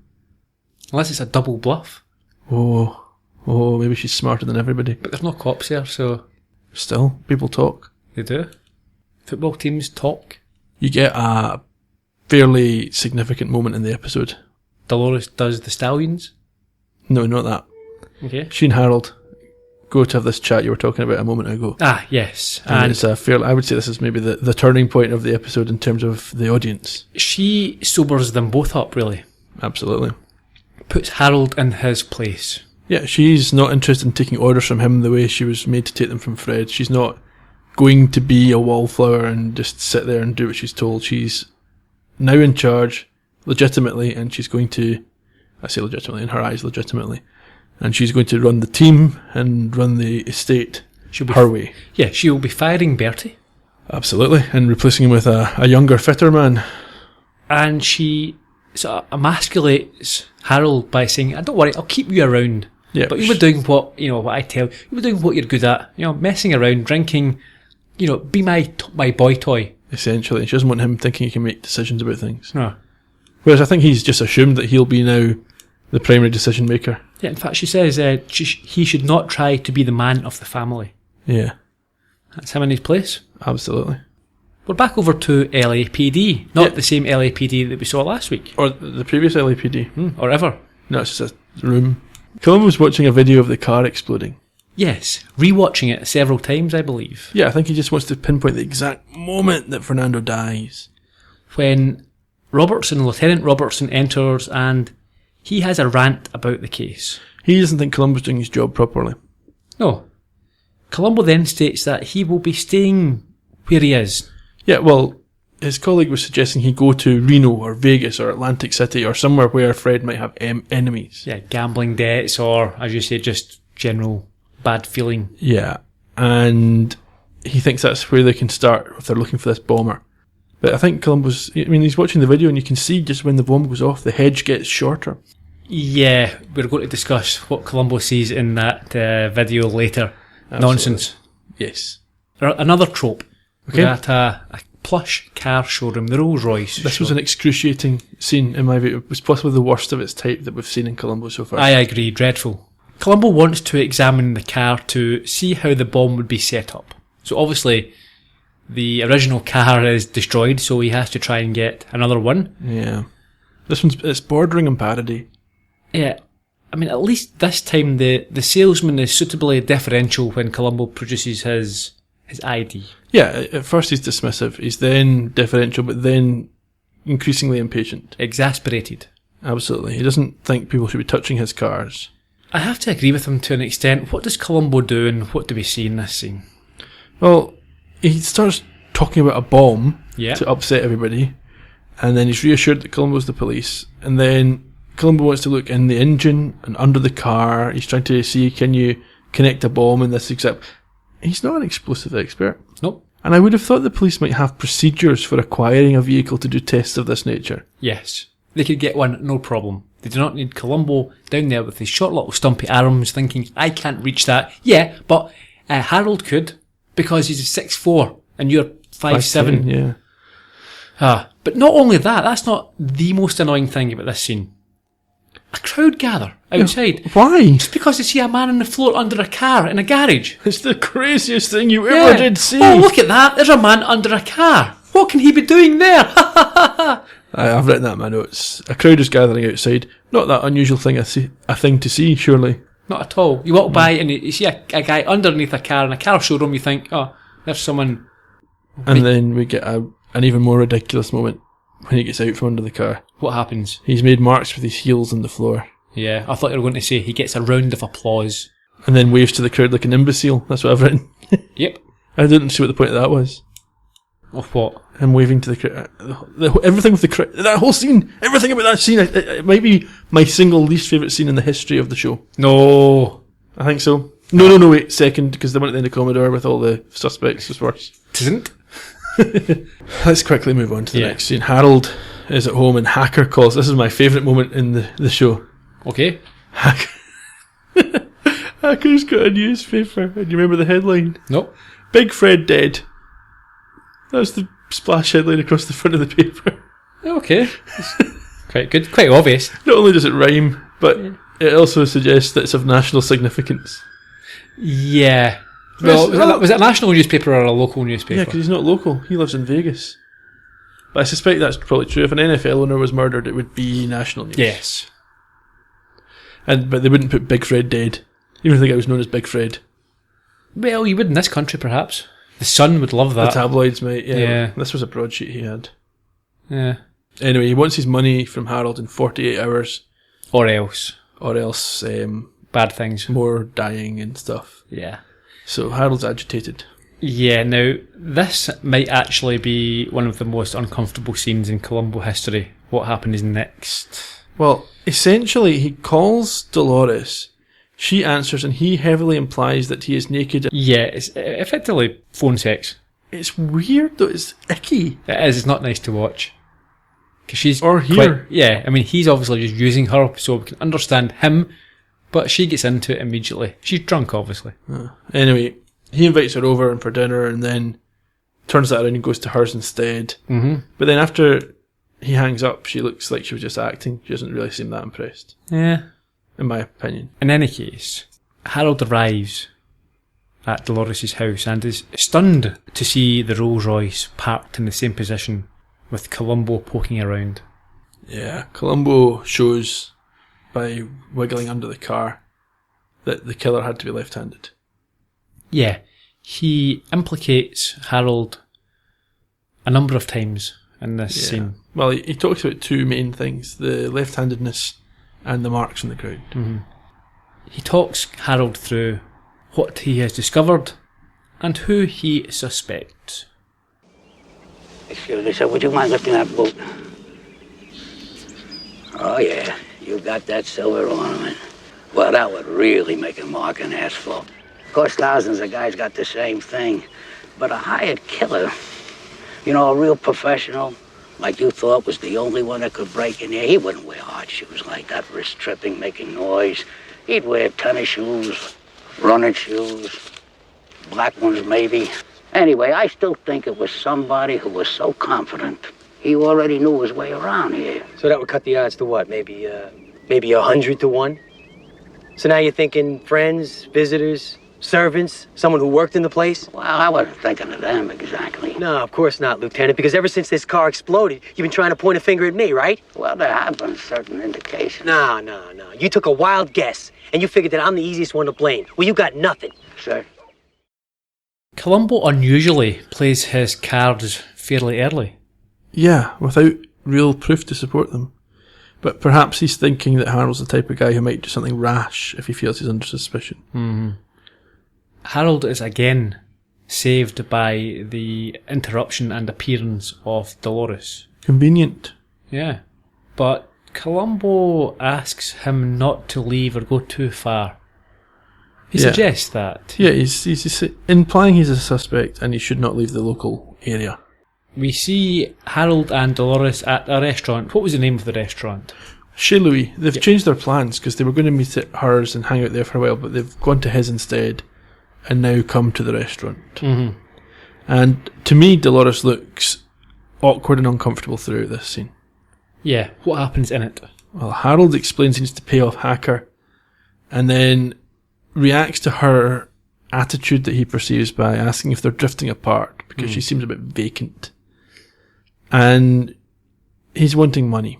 Unless it's a double bluff. Oh, maybe she's smarter than everybody. But there's no cops there, so... Still, people talk. They do. Football teams talk. You get a fairly significant moment in the episode. Dolores does the stallions. No, not that. Okay. She and Harold go to have this chat you were talking about a moment ago. Ah, yes. And it's a fair. I would say this is maybe the turning point of the episode in terms of the audience. She sobers them both up, really. Absolutely. Puts Harold in his place. Yeah, she's not interested in taking orders from him the way she was made to take them from Fred. She's not going to be a wallflower and just sit there and do what she's told. She's now in charge, legitimately, and she's going to, I say legitimately, in her eyes legitimately, and she's going to run the team and run the estate her way. Yeah, she will be firing Bertie. Absolutely, and replacing him with a younger, fitter man. And she sort of emasculates Harold by saying, don't worry, I'll keep you around. Yeah, but you were doing what I tell you. You were doing what you're good at. Messing around, drinking, be my boy toy. Essentially, she doesn't want him thinking he can make decisions about things. No. Whereas I think he's just assumed that he'll be now the primary decision maker. Yeah, in fact, she says he should not try to be the man of the family. Yeah. That's him in his place. Absolutely. We're back over to LAPD. Not the same LAPD that we saw last week. Or the previous LAPD. Or ever. No, it's just a room. Columbo's watching a video of the car exploding. Yes, rewatching it several times, I believe. Yeah, I think he just wants to pinpoint the exact moment that Fernando dies. When Lieutenant Robertson enters and he has a rant about the case. He doesn't think Columbo's doing his job properly. No. Columbo then states that he will be staying where he is. Yeah, well, his colleague was suggesting he go to Reno or Vegas or Atlantic City or somewhere where Fred might have enemies. Yeah, gambling debts or, as you say, just general bad feeling. Yeah, and he thinks that's where they can start if they're looking for this bomber. But I think he's watching the video and you can see just when the bomb goes off, the hedge gets shorter. Yeah, we're going to discuss what Columbo sees in that video later. Absolutely. Nonsense. Yes. Another trope. Okay. We're at a plush car showroom, the Rolls Royce. This was an excruciating scene, in my view. It was possibly the worst of its type that we've seen in Columbo so far. I agree, dreadful. Columbo wants to examine the car to see how the bomb would be set up. So obviously, the original car is destroyed, so he has to try and get another one. Yeah. It's bordering on parody. Yeah. I mean, at least this time the salesman is suitably deferential when Columbo produces his ID. Yeah, at first he's dismissive, he's then deferential, but then increasingly impatient. Exasperated. Absolutely. He doesn't think people should be touching his cars. I have to agree with him to an extent. What does Columbo do and what do we see in this scene? Well, he starts talking about a bomb Yeah. to upset everybody, and then he's reassured that Columbo's the police, and then Columbo wants to look in the engine and under the car. He's trying to see, can you connect a bomb in this exact... He's not an explosive expert. Nope. And I would have thought the police might have procedures for acquiring a vehicle to do tests of this nature. Yes. They could get one, no problem. They do not need Columbo down there with his short little stumpy arms thinking, I can't reach that. Yeah, but Harold could, because he's 6'4", and you're 5'7". Yeah. But not only that, that's not the most annoying thing about this scene. A crowd gather outside. Yeah, why? Just because they see a man on the floor under a car in a garage. It's the craziest thing you ever did see. Oh, look at that. There's a man under a car. What can he be doing there? I've written that in my notes. A crowd is gathering outside. Not that unusual thing, a thing to see, surely. Not at all. You walk by and you see a guy underneath a car in a car showroom, you think, oh, there's someone. And then we get an even more ridiculous moment when he gets out from under the car. What happens? He's made marks with his heels on the floor. Yeah, I thought you were going to say he gets a round of applause. And then waves to the crowd like an imbecile. That's what I've written. Yep. I didn't see what the point of that was. Of what? Him waving to the crowd. Everything with the crowd. That whole scene. Everything about that scene. It might be my single least favourite scene in the history of the show. No. I think so. No, wait. Second, because the one at the end of Commodore with all the suspects was worse. Tisn't? Let's quickly move on to the next scene. Harold is at home and Hacker calls. This is my favourite moment in the show. Okay. Hacker's got a newspaper. And you remember the headline? Nope. Big Fred dead. That's the splash headline across the front of the paper. Okay. Quite good. Quite obvious. Not only does it rhyme, But it also suggests that it's of national significance. Yeah. Well, was it a national newspaper or a local newspaper? Yeah, because he's not local. He lives in Vegas. But I suspect that's probably true. If an NFL owner was murdered, it would be national news. Yes. But they wouldn't put Big Fred dead. Even if the guy was known as Big Fred. Well, you would in this country, perhaps. The Sun would love that. The tabloids might, yeah. Yeah. This was a broadsheet he had. Yeah. Anyway, he wants his money from Harold in 48 hours. Or else. Bad things. More dying and stuff. Yeah. So Harold's agitated. Yeah, now, this might actually be one of the most uncomfortable scenes in Columbo history. What happens next? Well, essentially, he calls Dolores. She answers, and he heavily implies that he is naked. Yeah, it's effectively phone sex. It's weird, though. It's icky. It is. It's not nice to watch. Cause she's Or hear. Yeah, I mean, he's obviously just using her so we can understand him, but she gets into it immediately. She's drunk, obviously. Anyway, he invites her over for dinner and then turns that around and goes to hers instead. Mm-hmm. But then after he hangs up, she looks like she was just acting. She doesn't really seem that impressed, Yeah. in my opinion. In any case, Harold arrives at Dolores' house and is stunned to see the Rolls Royce parked in the same position with Columbo poking around. Yeah, Columbo shows by wiggling under the car that the killer had to be left-handed. Yeah, he implicates Harold a number of times in this scene. Well, he talks about two main things, the left-handedness and the marks on the ground. Mm-hmm. He talks Harold through what he has discovered and who he suspects. Excuse me, sir, would you mind lifting that boot? Oh, yeah, you got that silver ornament. Well, that would really make a mark in asphalt. Of course, thousands of guys got the same thing. But a hired killer, you know, a real professional, like you thought was the only one that could break in there, he wouldn't wear hard shoes like that, wrist tripping, making noise. He'd wear tennis shoes, running shoes, black ones maybe. Anyway, I still think it was somebody who was so confident he already knew his way around here. So that would cut the odds to what? Maybe 100 to 1? So now you're thinking friends, visitors, servants, someone who worked in the place? Well, I wasn't thinking of them exactly. No, of course not, Lieutenant, because ever since this car exploded, you've been trying to point a finger at me, right? Well, there have been certain indications. No. You took a wild guess, and you figured that I'm the easiest one to blame. Well, you got nothing. Sir? Columbo unusually plays his cards fairly early. Yeah, without real proof to support them. But perhaps he's thinking that Harold's the type of guy who might do something rash if he feels he's under suspicion. Mm-hmm. Harold is again saved by the interruption and appearance of Dolores. Convenient. Yeah. But Columbo asks him not to leave or go too far. He suggests that. Yeah, he's implying he's a suspect and he should not leave the local area. We see Harold and Dolores at a restaurant. What was the name of the restaurant? Chez Louis. They've changed their plans because they were going to meet at hers and hang out there for a while, but they've gone to his instead and now come to the restaurant. Mm-hmm. And to me, Dolores looks awkward and uncomfortable throughout this scene. Yeah, what happens in it? Well, Harold explains he needs to pay off Hacker and then reacts to her attitude that he perceives by asking if they're drifting apart because she seems a bit vacant. And he's wanting money.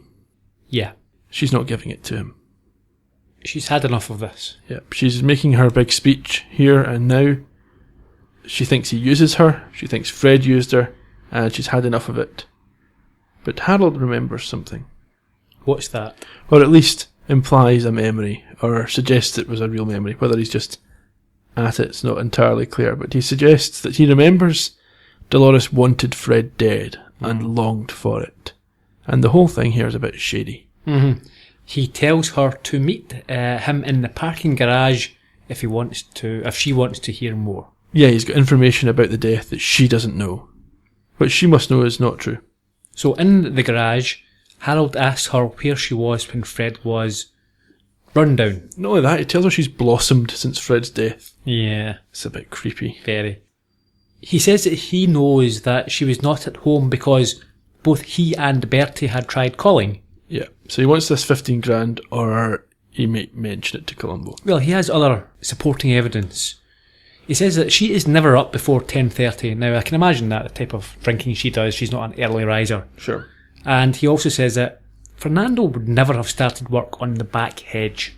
Yeah. She's not giving it to him. She's had enough of this. Yep. She's making her big speech here and now. She thinks he uses her. She thinks Fred used her. And she's had enough of it. But Harold remembers something. What's that? Or at least implies a memory. Or suggests it was a real memory. Whether he's just at it's not entirely clear. But he suggests that he remembers Dolores wanted Fred dead and longed for it. And the whole thing here is a bit shady. Mm-hmm. He tells her to meet him in the parking garage if she wants to hear more. Yeah, he's got information about the death that she doesn't know. But she must know is not true. So in the garage, Harold asks her where she was when Fred was run down. Not only that, he tells her she's blossomed since Fred's death. Yeah. It's a bit creepy. Very. He says that he knows that she was not at home because both he and Bertie had tried calling. Yeah. So he wants this 15 grand or he might mention it to Columbo. Well, he has other supporting evidence. He says that she is never up before 10:30. Now, I can imagine that the type of drinking she does, she's not an early riser. Sure. And he also says that Fernando would never have started work on the back hedge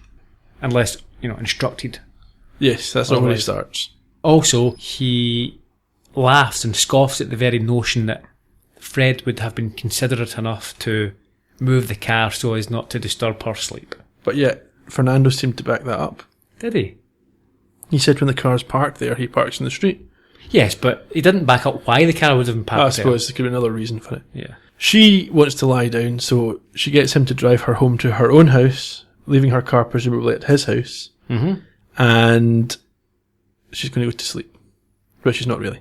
unless, instructed. Yes, that's not where he starts. Also, he laughs and scoffs at the very notion that Fred would have been considerate enough to move the car so as not to disturb her sleep. But yet, Fernando seemed to back that up. Did he? He said when the car's parked there, he parks in the street. Yes, but he didn't back up why the car would have been parked I suppose there could be another reason for it. Yeah. She wants to lie down, so she gets him to drive her home to her own house, leaving her car presumably at his house. Mm-hmm. And she's going to go to sleep. But she's not really.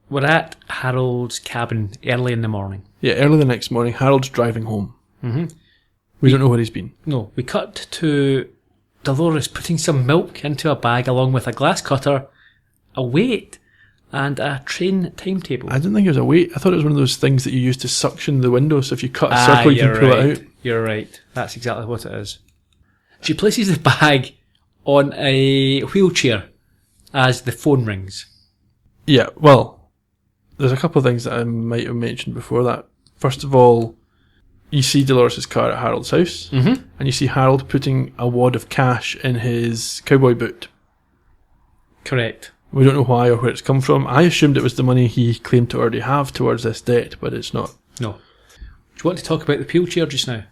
We're at Harold's cabin early in the morning. Yeah, early the next morning, Harold's driving home. Mm-hmm. We don't know where he's been. No, we cut to Dolores putting some milk into a bag along with a glass cutter, a weight, and a train timetable. I didn't think it was a weight. I thought it was one of those things that you use to suction the window, so if you cut a circle, you can pull it out. You're right. That's exactly what it is. She places the bag on a wheelchair as the phone rings. Yeah, well, there's a couple of things that I might have mentioned before that. First of all, you see Dolores' car at Harold's house, and you see Harold putting a wad of cash in his cowboy boot. Correct. We don't know why or where it's come from. I assumed it was the money he claimed to already have towards this debt, but it's not. No. Do you want to talk about the wheelchair just now?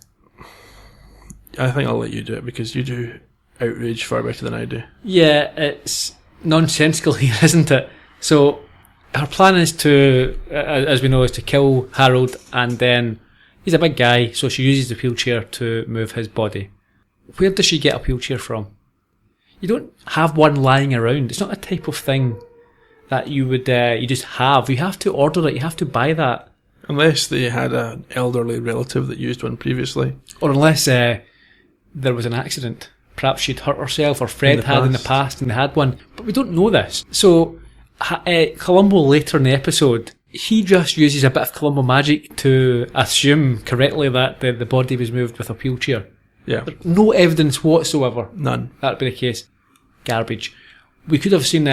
I think I'll let you do it because you do outrage far better than I do. Yeah, it's nonsensical here, isn't it? So, her plan is to, as we know, is to kill Harold, and then he's a big guy, so she uses the wheelchair to move his body. Where does she get a wheelchair from? You don't have one lying around. It's not a type of thing that you would you just have. You have to order it. You have to buy that. Unless they had an elderly relative that used one previously. Or unless there was an accident. Perhaps she'd hurt herself, or Fred had in the past and they had one. But we don't know this. So, Columbo later in the episode, he just uses a bit of Columbo magic to assume correctly that the body was moved with a wheelchair. Yeah. There's no evidence whatsoever. None. That'd be the case. Garbage. We could have seen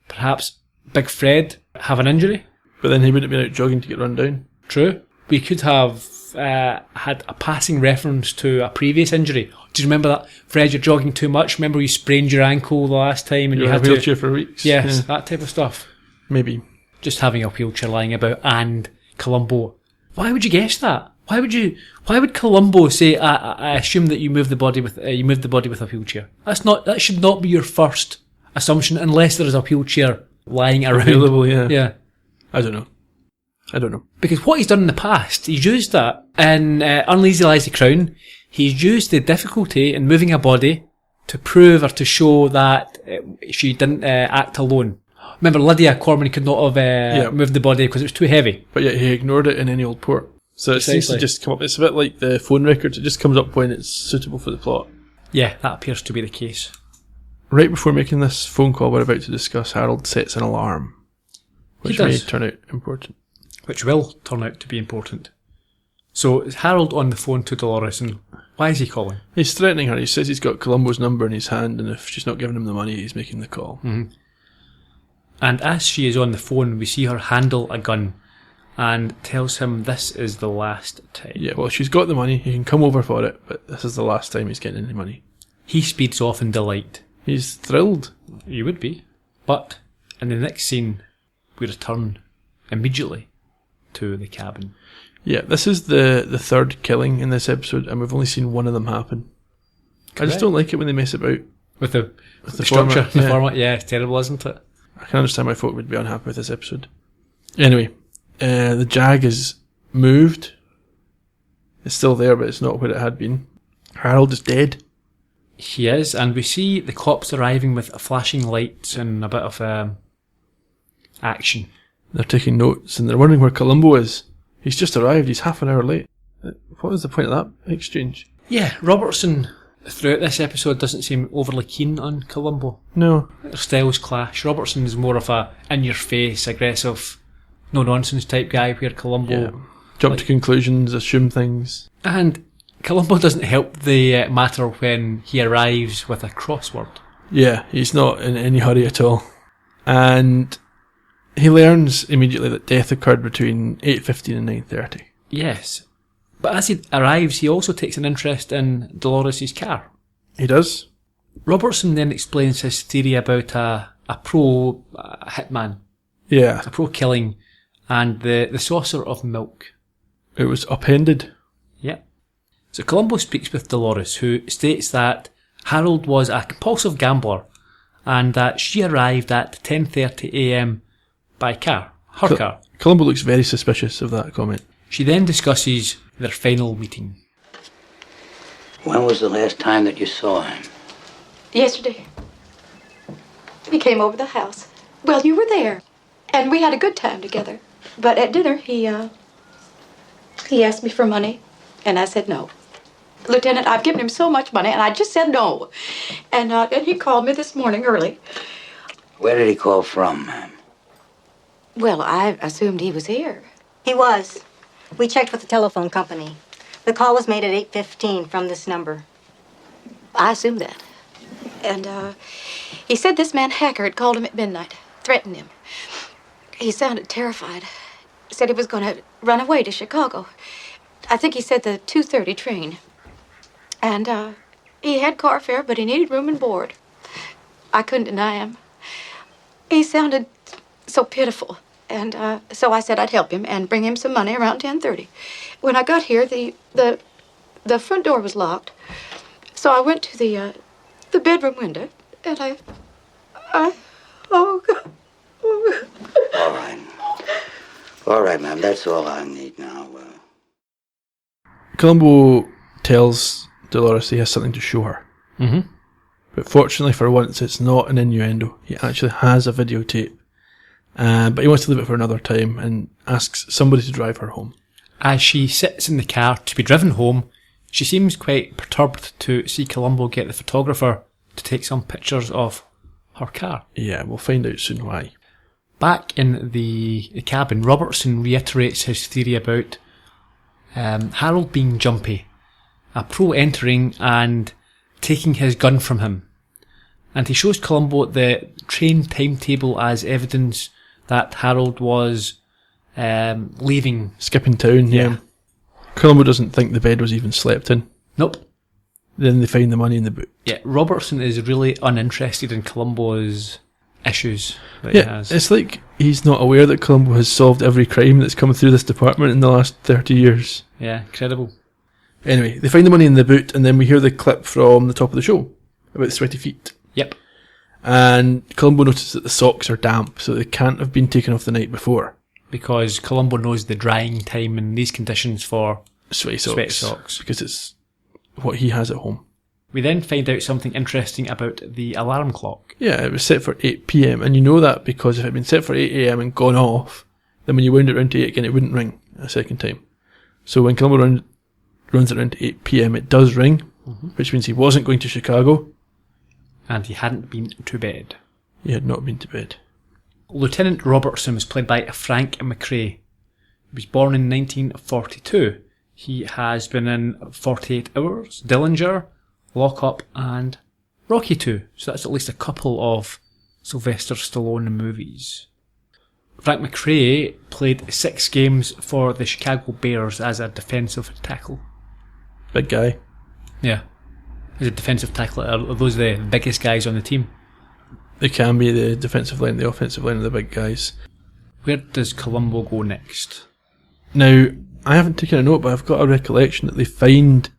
perhaps Big Fred have an injury. But then he wouldn't have been out jogging to get run down. True. We could have had a passing reference to a previous injury. Do you remember that? Fred, you're jogging too much. Remember you sprained your ankle the last time and you had a wheelchair for weeks. Yes, that type of stuff. Maybe. Just having a wheelchair lying about and Columbo. Why would you guess that? Why would Columbo say, I assume that you moved the body with a wheelchair? That should not be your first assumption unless there is a wheelchair lying around. Available, yeah. Yeah. I don't know. Because what he's done in the past, he's used that in Unlazy Lies the Crown. He's used the difficulty in moving a body to prove or to show that she didn't act alone. Remember, Lydia Corman could not have moved the body because it was too heavy. But yet he ignored it in any old port. So it seems to just come up. It's a bit like the phone records. It just comes up when it's suitable for the plot. Yeah, that appears to be the case. Right before making this phone call we're about to discuss, Harold sets an alarm. Which may turn out important. Which will turn out to be important. So, is Harold on the phone to Dolores, and why is he calling? He's threatening her. He says he's got Columbo's number in his hand, and if she's not giving him the money, he's making the call. Mm-hmm. And as she is on the phone, we see her handle a gun and tells him this is the last time. Yeah, well, she's got the money. He can come over for it, but this is the last time he's getting any money. He speeds off in delight. He's thrilled. He would be. But in the next scene, we return immediately to the cabin. Yeah, this is the third killing in this episode, and we've only seen one of them happen. Correct. I just don't like it when they mess about. With the structure, the format. Yeah, it's terrible, isn't it? I can understand why folk would be unhappy with this episode. Anyway, the Jag is moved. It's still there, but it's not where it had been. Harold is dead. He is, and we see the cops arriving with flashing lights and a bit of action. They're taking notes, and they're wondering where Columbo is. He's just arrived. He's half an hour late. What was the point of that exchange? Yeah, Robertson, throughout this episode, doesn't seem overly keen on Columbo. No. Their styles clash. Robertson is more of a in-your-face, aggressive, no-nonsense type guy, where Columbo... Yeah. Jump to conclusions, assume things. And Columbo doesn't help the matter when he arrives with a crossword. Yeah, he's not in any hurry at all. And he learns immediately that death occurred between 8:15 and 9:30. Yes. But as he arrives, he also takes an interest in Dolores' car. He does? Robertson then explains his theory about a pro hitman, Yeah. a pro killing, and the saucer of milk. It was upended. Yep. So Columbo speaks with Dolores, who states that Harold was a compulsive gambler and that she arrived at 10:30 a.m. by car, her car. Columbo looks very suspicious of that comment. She then discusses their final meeting. When was the last time that you saw him? Yesterday. He came over the house. Well, you were there. And we had a good time together. But at dinner, he asked me for money. And I said no. Lieutenant, I've given him so much money, and I just said no. And he called me this morning early. Where did he call from, ma'am? Well, I assumed he was here. He was. We checked with the telephone company. The call was made at 8:15 from this number. I assumed that. And he said this man Hacker had called him at midnight, threatened him. He sounded terrified. Said he was going to run away to Chicago. I think he said the 2:30 train. And he had car fare, but he needed room and board. I couldn't deny him. He sounded so pitiful. And so I said I'd help him and bring him some money around 10:30. When I got here, the front door was locked. So I went to the bedroom window, and oh, God. All right. All right, ma'am. That's all I need now. Columbo tells Dolores he has something to show her. Mm-hmm. But fortunately for once, it's not an innuendo. He actually has a videotape. But he wants to leave it for another time and asks somebody to drive her home. As she sits in the car to be driven home, she seems quite perturbed to see Columbo get the photographer to take some pictures of her car. Yeah, we'll find out soon why. Back in the cabin, Robertson reiterates his theory about Harold being jumpy, a pro entering and taking his gun from him. And he shows Columbo the train timetable as evidence that Harold was leaving. Skipping town, yeah. Columbo doesn't think the bed was even slept in. Nope. Then they find the money in the boot. Yeah, Robertson is really uninterested in Columbo's issues that he has. It's like he's not aware that Columbo has solved every crime that's come through this department in the last 30 years. Yeah, incredible. Anyway, they find the money in the boot, and then we hear the clip from the top of the show, about 20 feet. Yep. And Columbo notices that the socks are damp, so they can't have been taken off the night before. Because Columbo knows the drying time in these conditions for Sweaty socks. Because it's what he has at home. We then find out something interesting about the alarm clock. Yeah, it was set for 8 p.m, and you know that because if it had been set for 8 a.m. and gone off, then when you wound it round to 8 again, it wouldn't ring a second time. So when Columbo runs it around to 8 p.m, it does ring, which means he wasn't going to Chicago. And he hadn't been to bed. He had not been to bed. Lieutenant Robertson was played by Frank McRae. He was born in 1942. He has been in 48 Hours, Dillinger, Lock Up and Rocky 2. So that's at least a couple of Sylvester Stallone movies. Frank McRae played 6 games for the Chicago Bears as a defensive tackle. Big guy. Yeah. As a defensive tackle, are those the biggest guys on the team? They can be the defensive line, the offensive line are the big guys. Where does Columbo go next? Now, I haven't taken a note, but I've got a recollection that they find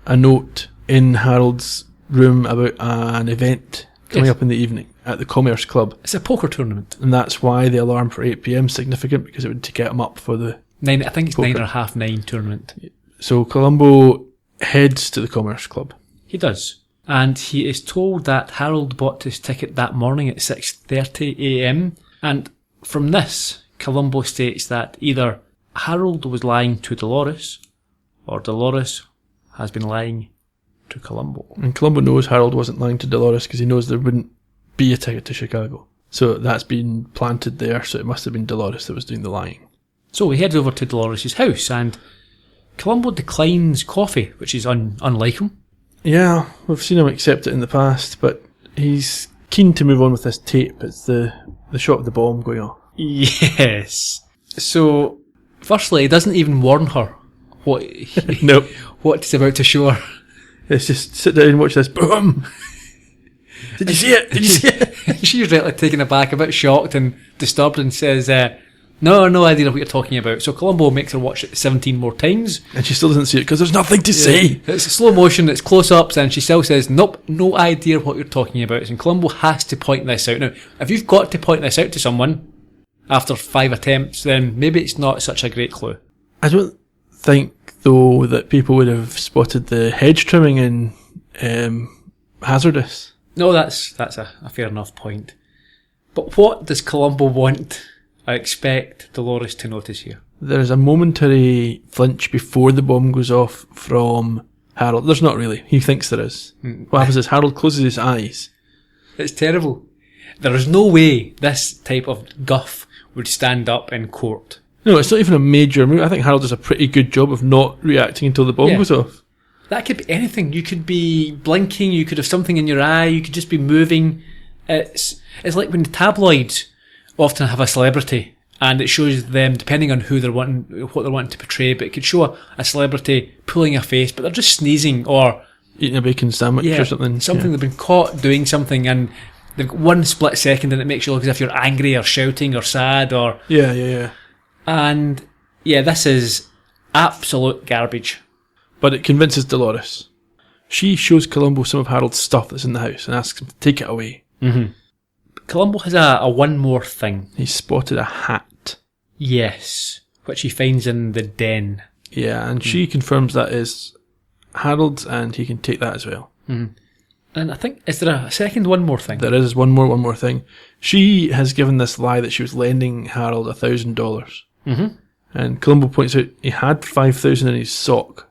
a note in Harold's room about an event coming up in the evening at the Commerce Club. It's a poker tournament. And that's why the alarm for 8 p.m. is significant, because it would get him up for the 9. I think it's poker. 9 or half 9 tournament. So Columbo heads to the Commerce Club. He does. And he is told that Harold bought his ticket that morning at 6:30 a.m. And from this, Columbo states that either Harold was lying to Dolores, or Dolores has been lying to Columbo. And Columbo knows Harold wasn't lying to Dolores because he knows there wouldn't be a ticket to Chicago. So that's been planted there, so it must have been Dolores that was doing the lying. So he heads over to Dolores' house, and Columbo declines coffee, which is unlike him. Yeah, we've seen him accept it in the past, but he's keen to move on with this tape. It's the shot of the bomb going off. Yes. So, firstly, he doesn't even warn her what Nope. what he's about to show her. It's just sit down and watch this. Boom! Did you see it? Did you see it? She's really taken aback, a bit shocked and disturbed, and says, no idea what you're talking about. So Columbo makes her watch it 17 more times. And she still doesn't see it because there's nothing to see. It's slow motion, it's close-ups, and she still says, nope, no idea what you're talking about. And Columbo has to point this out. Now, if you've got to point this out to someone after 5 attempts, then maybe it's not such a great clue. I don't think, though, that people would have spotted the hedge trimming in Hazardous. No, that's a fair enough point. But what does Columbo want, I expect Dolores to notice here? There's a momentary flinch before the bomb goes off from Harold. There's not really. He thinks there is. What happens is Harold closes his eyes. It's terrible. There is no way this type of guff would stand up in court. No, it's not even a major move. I think Harold does a pretty good job of not reacting until the bomb goes off. That could be anything. You could be blinking, you could have something in your eye, you could just be moving. It's like when the tabloids often have a celebrity and it shows them, depending on who they're wanting, what they're wanting to portray, but it could show a celebrity pulling a face, but they're just sneezing or eating a bacon sandwich or something. They've been caught doing something and they've got 1 split second and it makes you look as if you're angry or shouting or sad or... Yeah. And, this is absolute garbage. But it convinces Dolores. She shows Columbo some of Harold's stuff that's in the house and asks him to take it away. Mm-hmm. Columbo has a one more thing. He spotted a hat. Yes, which he finds in the den. Yeah, and she confirms that is Harold's and he can take that as well. Mm-hmm. And I think, is there a second one more thing? There is one more thing. She has given this lie that she was lending Harold $1,000. Mm-hmm. And Columbo points out he had $5,000 in his sock.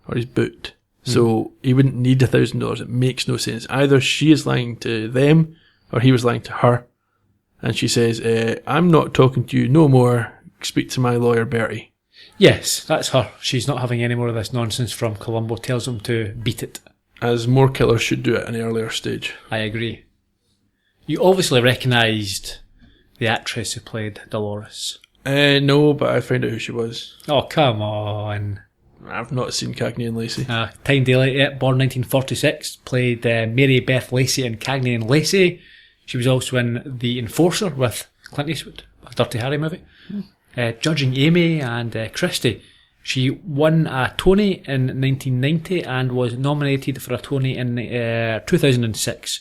Or his boot. So he wouldn't need $1,000. It makes no sense. Either she is lying to them or he was lying to her. And she says, I'm not talking to you no more. Speak to my lawyer, Bertie. Yes, that's her. She's not having any more of this nonsense from Columbo. Tells him to beat it. As more killers should do at an earlier stage. I agree. You obviously recognised the actress who played Dolores. No, but I found out who she was. Oh, come on. I've not seen Cagney and Lacey. Tyne Daly, born 1946, played Mary Beth Lacey in Cagney and Lacey. She was also in The Enforcer with Clint Eastwood, a Dirty Harry movie. Judging Amy and Christie. She won a Tony in 1990 and was nominated for a Tony in 2006.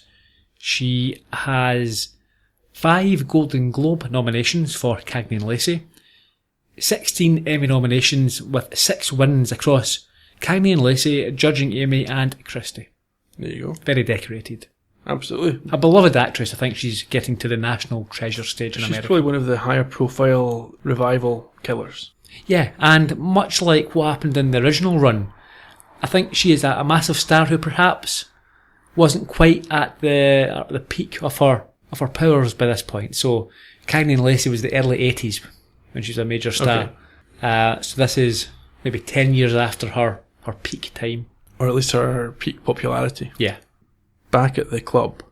She has 5 Golden Globe nominations for Cagney and Lacey. 16 Emmy nominations with 6 wins across Cagney and Lacey, Judging Amy and Christie. There you go. Very decorated. Absolutely. A beloved actress. I think she's getting to the national treasure stage in America. She's probably one of the higher profile revival killers. Yeah, and much like what happened in the original run, I think she is a massive star who perhaps wasn't quite at the peak of her powers by this point. So Cagney and Lacey was the early 80s when she was a major star. Okay. So this is maybe 10 years after her peak time. Or at least her peak popularity. Yeah. Back at the club.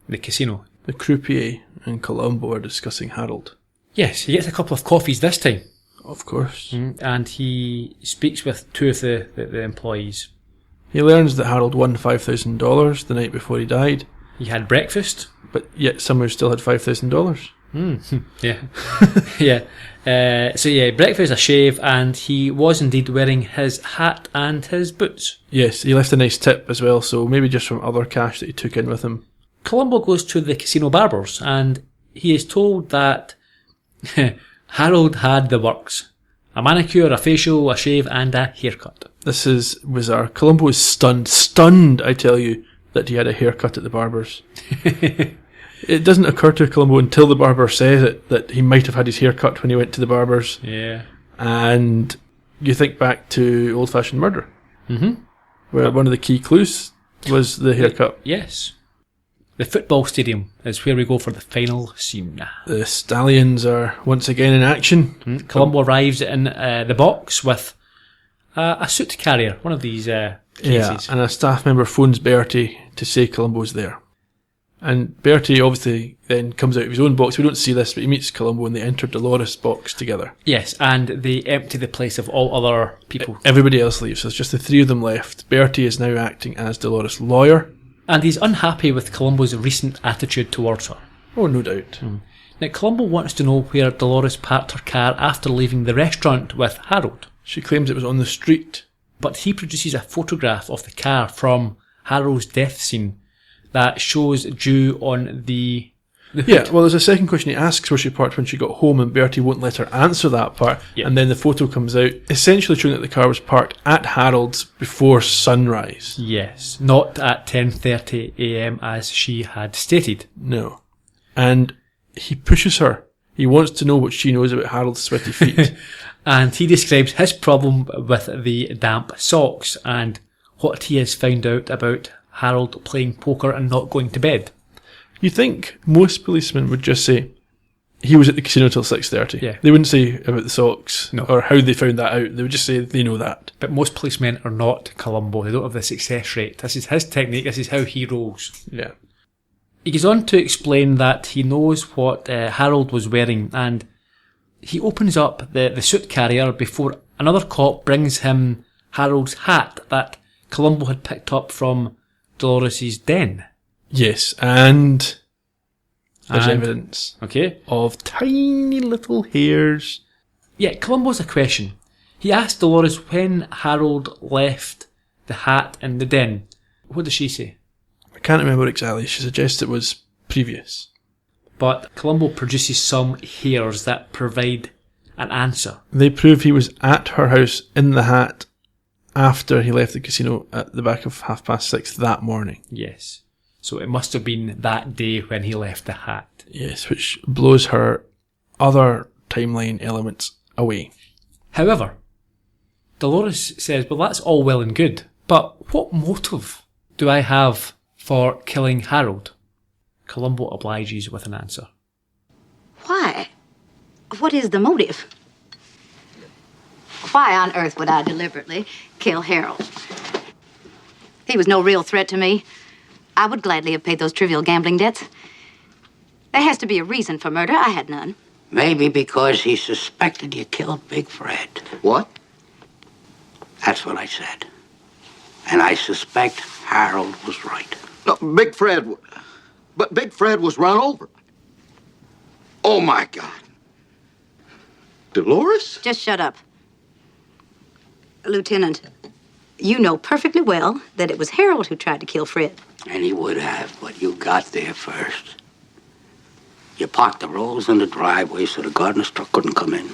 The casino. The croupier and Columbo are discussing Harold. Yes, he gets a couple of coffees this time. Of course. And he speaks with 2 of the employees. He learns that Harold won $5,000 the night before he died. He had breakfast. But yet somehow still had $5,000. Yeah. Breakfast, a shave, and he was indeed wearing his hat and his boots. Yes, he left a nice tip as well, so maybe just from other cash that he took in with him. Columbo goes to the casino Barber's, and he is told that Harold had the works. A manicure, a facial, a shave, and a haircut. This is bizarre. Columbo is stunned, I tell you, that he had a haircut at the Barber's. It doesn't occur to Columbo until the barber says it that he might have had his hair cut when he went to the barber's. Yeah. And you think back to Old Fashioned Murder. Mm-hmm. Where one of the key clues was the haircut. Yes. The football stadium is where we go for the final scene. The Stallions are once again in action. Columbo arrives in the box with A suit carrier, one of these Yeah, cases. and a staff member phones Bertie to say Columbo's there. And Bertie obviously then comes out of his own box. We don't see this, but he meets Columbo and they enter Dolores' box together. Yes, and they empty the place of all other people. Everybody else leaves, so it's just the three of them left. Bertie is now acting as Dolores' lawyer. And he's unhappy with Columbo's recent attitude towards her. Oh, no doubt. Now, Columbo wants to know where Dolores parked her car after leaving the restaurant with Harold. She claims it was on the street. But he produces a photograph of the car from Harold's death scene that shows Jew on the hood. Yeah, well, there's a second question he asks where she parked when she got home, and Bertie won't let her answer that part. Yeah. And then the photo comes out, essentially showing that the car was parked at Harold's before sunrise. Yes, not at 10:30 a.m. as she had stated. No. And he pushes her. He wants to know what she knows about Harold's sweaty feet. And he describes his problem with the damp socks and what he has found out about Harold playing poker and not going to bed. You think most policemen would just say, he was at the casino till 6:30. Yeah. They wouldn't say about the socks No. or how they found that out. They would just say they know that. But most policemen are not Columbo. They don't have the success rate. This is his technique. This is how he rolls. Yeah. He goes on to explain that he knows what Harold was wearing, and he opens up the suit carrier before another cop brings him Harold's hat that Columbo had picked up from Dolores' den. Yes, and there's And- evidence Okay. of tiny little hairs. Yeah, Columbo's a question. He asked Dolores when Harold left the hat in the den. What does she say? I can't remember exactly. She suggests it was previous. But Columbo produces some hairs that provide an answer. They prove he was at her house in the hat after he left the casino at the back of 6:30 that morning. Yes. So it must have been that day when he left the hat. Yes, which blows her other timeline elements away. However, Dolores says, well, that's all well and good, but what motive do I have for killing Harold? Columbo obliges with an answer. Why? What is the motive? Why on earth would I deliberately kill Harold? He was no real threat to me. I would gladly have paid those trivial gambling debts. There has to be a reason for murder. I had none. Maybe because he suspected you killed Big Fred. What? That's what I said. And I suspect Harold was right. No, Big Fred. But Big Fred was run over. Oh, my God. Dolores? Just shut up. Lieutenant, you know perfectly well that it was Harold who tried to kill Fred. And he would have, but you got there first. You parked the rolls in the driveway so the gardener's truck couldn't come in.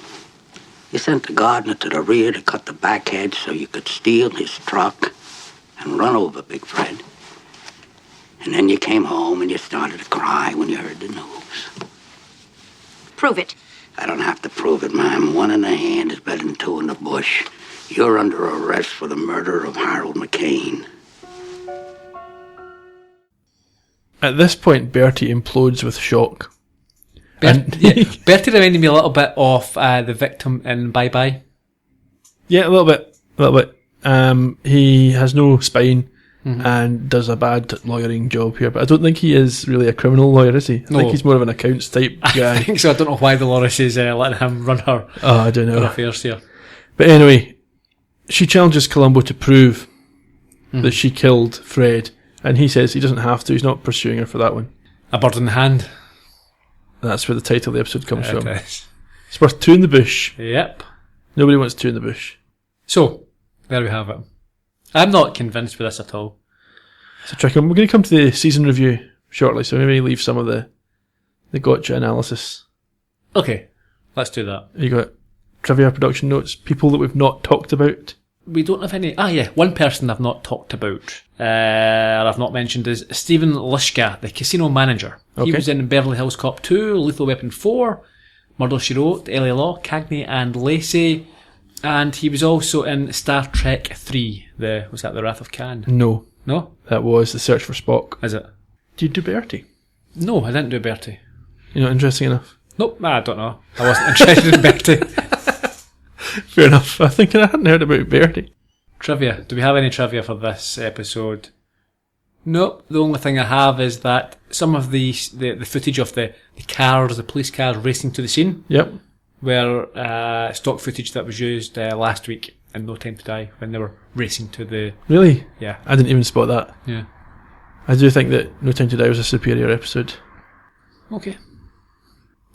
You sent the gardener to the rear to cut the back hedge so you could steal his truck and run over Big Fred. And then you came home and you started to cry when you heard the news. Prove it. I don't have to prove it, ma'am. One in the hand is better than two in the bush. You're under arrest for the murder of Harold McCain. At this point, Bertie implodes with shock. Bertie reminded me a little bit of the victim in Bye Bye. Yeah, a little bit. He has no spine and does a bad lawyering job here, but I don't think he is really a criminal lawyer, is he? I think he's more of an accounts type guy. I think so. I don't know why Dolores is letting him run her I don't know. affairs here. But anyway, she challenges Columbo to prove that she killed Fred, and he says he doesn't have to. He's not pursuing her for that one. A bird in the hand. That's where the title of the episode comes from. It is. It's worth two in the bush. Yep. Nobody wants two in the bush. So, there we have it. I'm not convinced with this at all. It's a trick. We're going to come to the season review shortly, so maybe leave some of the gotcha analysis. Okay, let's do that. You got trivia, production notes, people that we've not talked about. We don't have any... one person I've not talked about, or I've not mentioned, is Stephen Lishka, the casino manager. He Okay. was in Beverly Hills Cop 2, Lethal Weapon 4, Murder, She Wrote, LA Law, Cagney and Lacey, and he was also in Star Trek 3, was that The Wrath of Khan? No, No? that was The Search for Spock. Is it? Did you do Bertie? No, I didn't do Bertie. You're not interesting enough. Nope, I don't know. I wasn't interested in Bertie. Fair enough. I think I hadn't heard about Birdie. Trivia. Do we have any trivia for this episode? Nope. The only thing I have is that some of the footage of the cars, the police cars racing to the scene, Yep. were stock footage that was used last week in No Time to Die when they were racing to the... Really? Yeah. I didn't even spot that. Yeah. I do think that No Time to Die was a superior episode. Okay.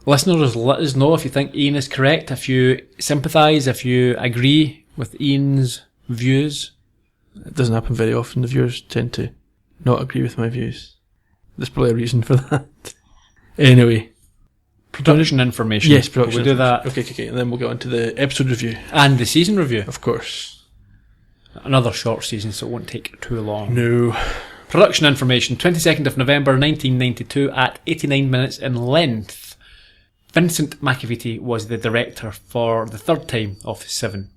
Listeners, let us know if you think Ian is correct, if you sympathise, if you agree with Ian's views. It doesn't happen very often. The viewers tend to not agree with my views. There's probably a reason for that. Anyway. Production information. Yes, production. We'll do that. Okay. And then we'll get on to the episode review. And the season review. Of course. Another short season, so it won't take too long. No. Production information. 22nd of November 1992 at 89 minutes in length. Vincent McAvity was the director for the third time of 7.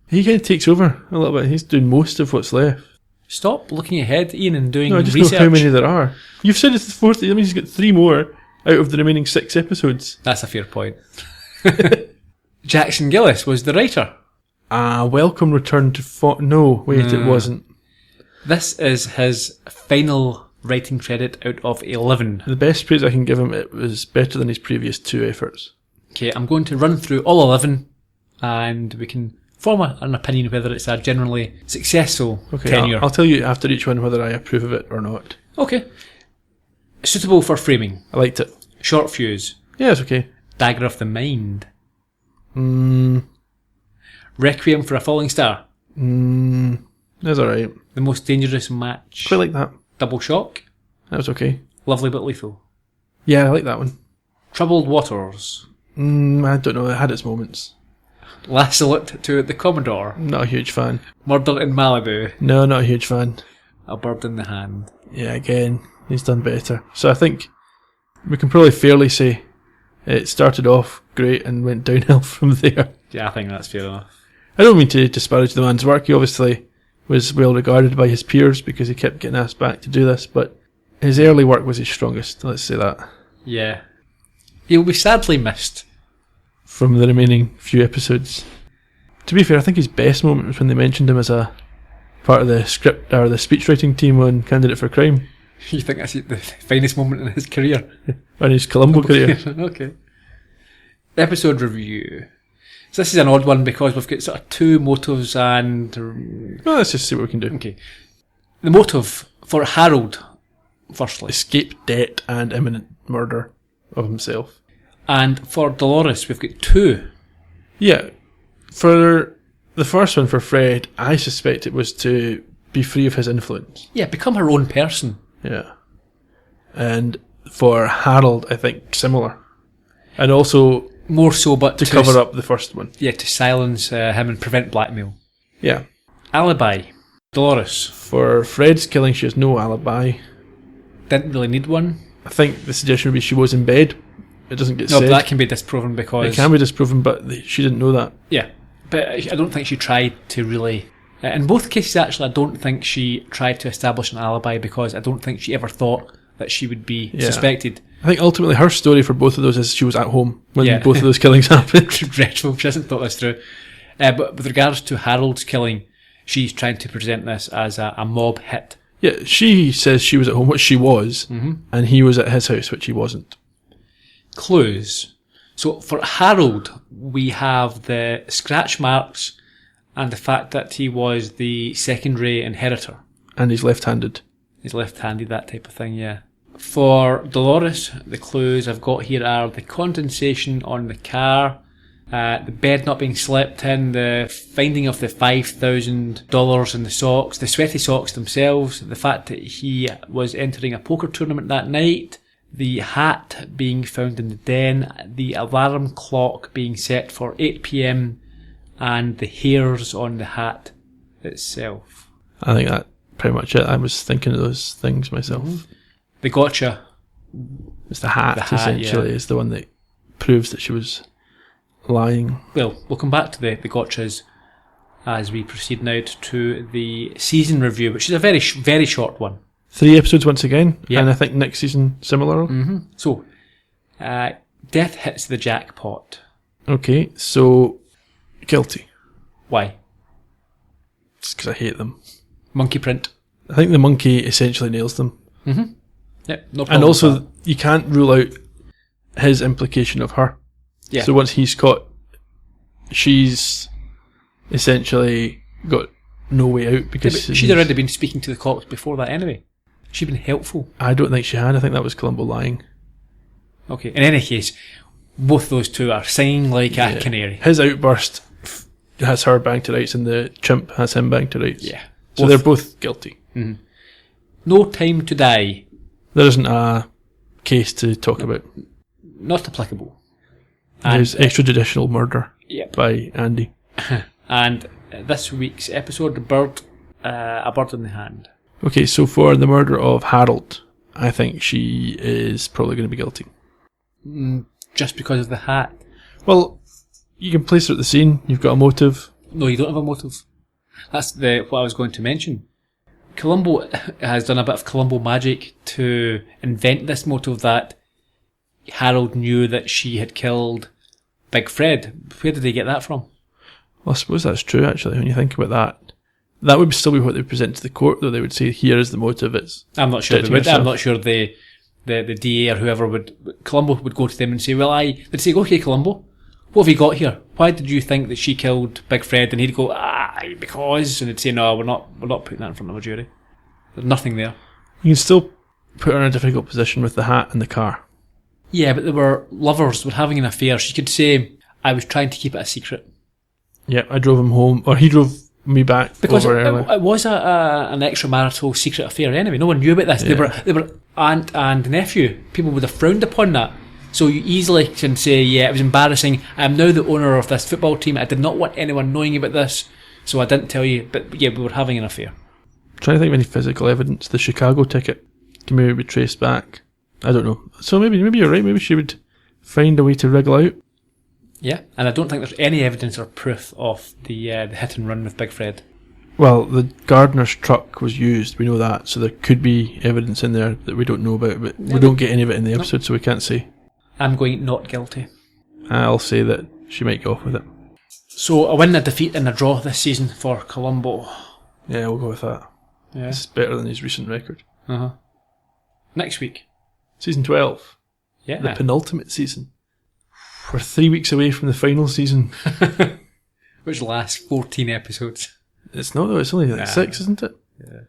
He kind of takes over a little bit. He's doing most of what's left. Stop looking ahead, Ian, and doing No, I just research. know how many there are. You've said it's the fourth. That means he's got 3 more out of the remaining 6 episodes. That's a fair point. Jackson Gillis was the writer. Welcome return to No, wait, it wasn't. This is his final writing credit out of 11. The best praise I can give him, it was better than his previous 2 efforts. Okay, I'm going to run through all 11 and we can form an opinion whether it's a generally successful tenure. I'll tell you after each one whether I approve of it or not. Okay. Suitable for framing. I liked it. Short fuse. Yeah, it's okay. Dagger of the Mind. Requiem for a Falling Star. That's alright. The Most Dangerous Match. Quite like that. Double Shock. That was okay. Lovely but Lethal. Yeah, I like that one. Troubled Waters. I don't know, it had its moments. Last Salute to the Commodore. Not a huge fan. Murder in Malibu. No, not a huge fan. A Bird in the Hand. Yeah, again, he's done better. So I think we can probably fairly say it started off great and went downhill from there. Yeah, I think that's fair enough. I don't mean to disparage the man's work. He obviously was well regarded by his peers because he kept getting asked back to do this, but his early work was his strongest, let's say that. Yeah. He'll be sadly missed. From the remaining few episodes. To be fair, I think his best moment was when they mentioned him as a part of the script or the speechwriting team on Candidate for Crime. You think that's the finest moment in his career? In his Columbo career. Okay. Episode review. So this is an odd one because we've got sort of 2 motives and... Well, let's just see what we can do. Okay. The motive for Harold, firstly. Escape debt and imminent murder of himself. And for Dolores, we've got 2. Yeah. For the first one, for Fred, I suspect it was to be free of his influence. Yeah, become her own person. Yeah. And for Harold, I think similar. And also... More so, but to cover up the first one. Yeah, to silence him and prevent blackmail. Yeah. Alibi. Dolores. For Fred's killing, she has no alibi. Didn't really need one. I think the suggestion would be she was in bed. It doesn't get said. No, but that can be disproven because... It can be disproven, but she didn't know that. Yeah, but I don't think she tried to really... In both cases, actually, I don't think she tried to establish an alibi because I don't think she ever thought that she would be suspected. I think ultimately her story for both of those is she was at home when both of those killings happened. Dreadful, she hasn't thought this through. But with regards to Harold's killing, she's trying to present this as a mob hit. Yeah, she says she was at home, which she was, and he was at his house, which he wasn't. Clues. So for Harold, we have the scratch marks and the fact that he was the secondary inheritor. And he's left-handed. He's left-handed, that type of thing, yeah. For Dolores, the clues I've got here are the condensation on the car, the bed not being slept in, the finding of the $5,000 in the socks, the sweaty socks themselves, the fact that he was entering a poker tournament that night, the hat being found in the den, the alarm clock being set for 8 p.m, and the hairs on the hat itself. I think that's pretty much it. I was thinking of those things myself. The gotcha. It's the hat essentially, is the one that proves that she was lying. Well, we'll come back to the gotchas as we proceed now to the season review, which is a very, very short one. 3 episodes once again, Yep. and I think next season similar. So, death hits the jackpot. Okay, so guilty. Why? Just because I hate them. Monkey print. I think the monkey essentially nails them. Mm-hmm. Yep, no problem. And with also, that. you can't rule out his implication of her. Yeah. So once he's caught, she's essentially got no way out because Yeah, but she'd already been speaking to the cops before that anyway. She'd been helpful. I don't think she had. I think that was Columbo lying. Okay, in any case, both those two are singing like a canary. His outburst has her banged to rights, and the chimp has him banged to rights. Yeah. So they're both guilty. Mm-hmm. No Time to Die. There isn't a case to talk about. Not applicable. There's extrajudicial murder by Andy. And this week's episode, A Bird in the Hand. Okay, so for the murder of Harold, I think she is probably going to be guilty. Just because of the hat? Well, you can place her at the scene. You've got a motive. No, you don't have a motive. That's what I was going to mention. Columbo has done a bit of Columbo magic to invent this motive that Harold knew that she had killed Big Fred. Where did they get that from? Well, I suppose that's true, actually, when you think about that. That would still be what they present to the court, though. They would say, here is the motive. I'm not sure they would. I'm not sure the DA or whoever Columbo would go to them and say, they'd say, okay, Columbo, what have you got here? Why did you think that she killed Big Fred? And he'd go, because, and they'd say, no, we're not putting that in front of a jury. There's nothing there. You can still put her in a difficult position with the hat and the car. Yeah, but they were lovers, were having an affair. She could say, I was trying to keep it a secret. Yeah, I drove him home, or he drove me back because over early. It was an extramarital secret affair anyway. No one knew about this. Yeah. They were aunt and nephew. People would have frowned upon that. So you easily can say, yeah, it was embarrassing. I am now the owner of this football team. I did not want anyone knowing about this, so I didn't tell you. But yeah, we were having an affair. I'm trying to think of any physical evidence. The Chicago ticket can maybe be traced back. I don't know. So maybe you're right. Maybe she would find a way to wriggle out. Yeah, and I don't think there's any evidence or proof of the hit and run with Big Fred. Well, the gardener's truck was used, we know that, so there could be evidence in there that we don't know about, but we don't get any of it in the episode, so we can't say. I'm going not guilty. I'll say that she might go off with it. So a win, a defeat and a draw this season for Columbo. Yeah, we'll go with that. Yeah. It's better than his recent record. Uh-huh. Next week. Season 12. Yeah. The penultimate season. We're 3 weeks away from the final season. Which lasts 14 episodes. It's not though, it's only 6, isn't it? Yeah.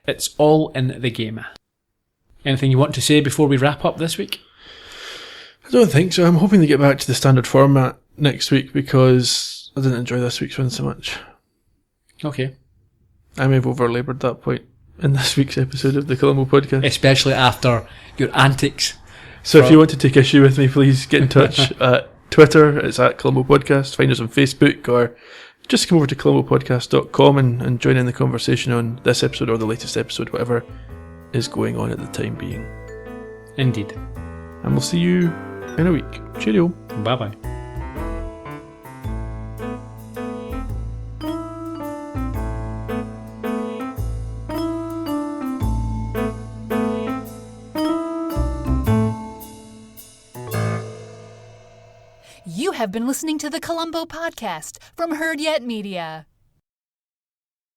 It's all in the game. Anything you want to say before we wrap up this week? I don't think so. I'm hoping to get back to the standard format next week because I didn't enjoy this week's one so much. Okay. I may have over-laboured that point in this week's episode of the Columbo Podcast. Especially after your antics. So if you want to take issue with me, please get in touch at Twitter. It's at Columbo Podcast. Find us on Facebook or just come over to columbopodcast.com and join in the conversation on this episode or the latest episode, whatever is going on at the time being. Indeed. And we'll see you in a week. Cheerio. Bye-bye. You have been listening to the Columbo Podcast from Heard Yet Media.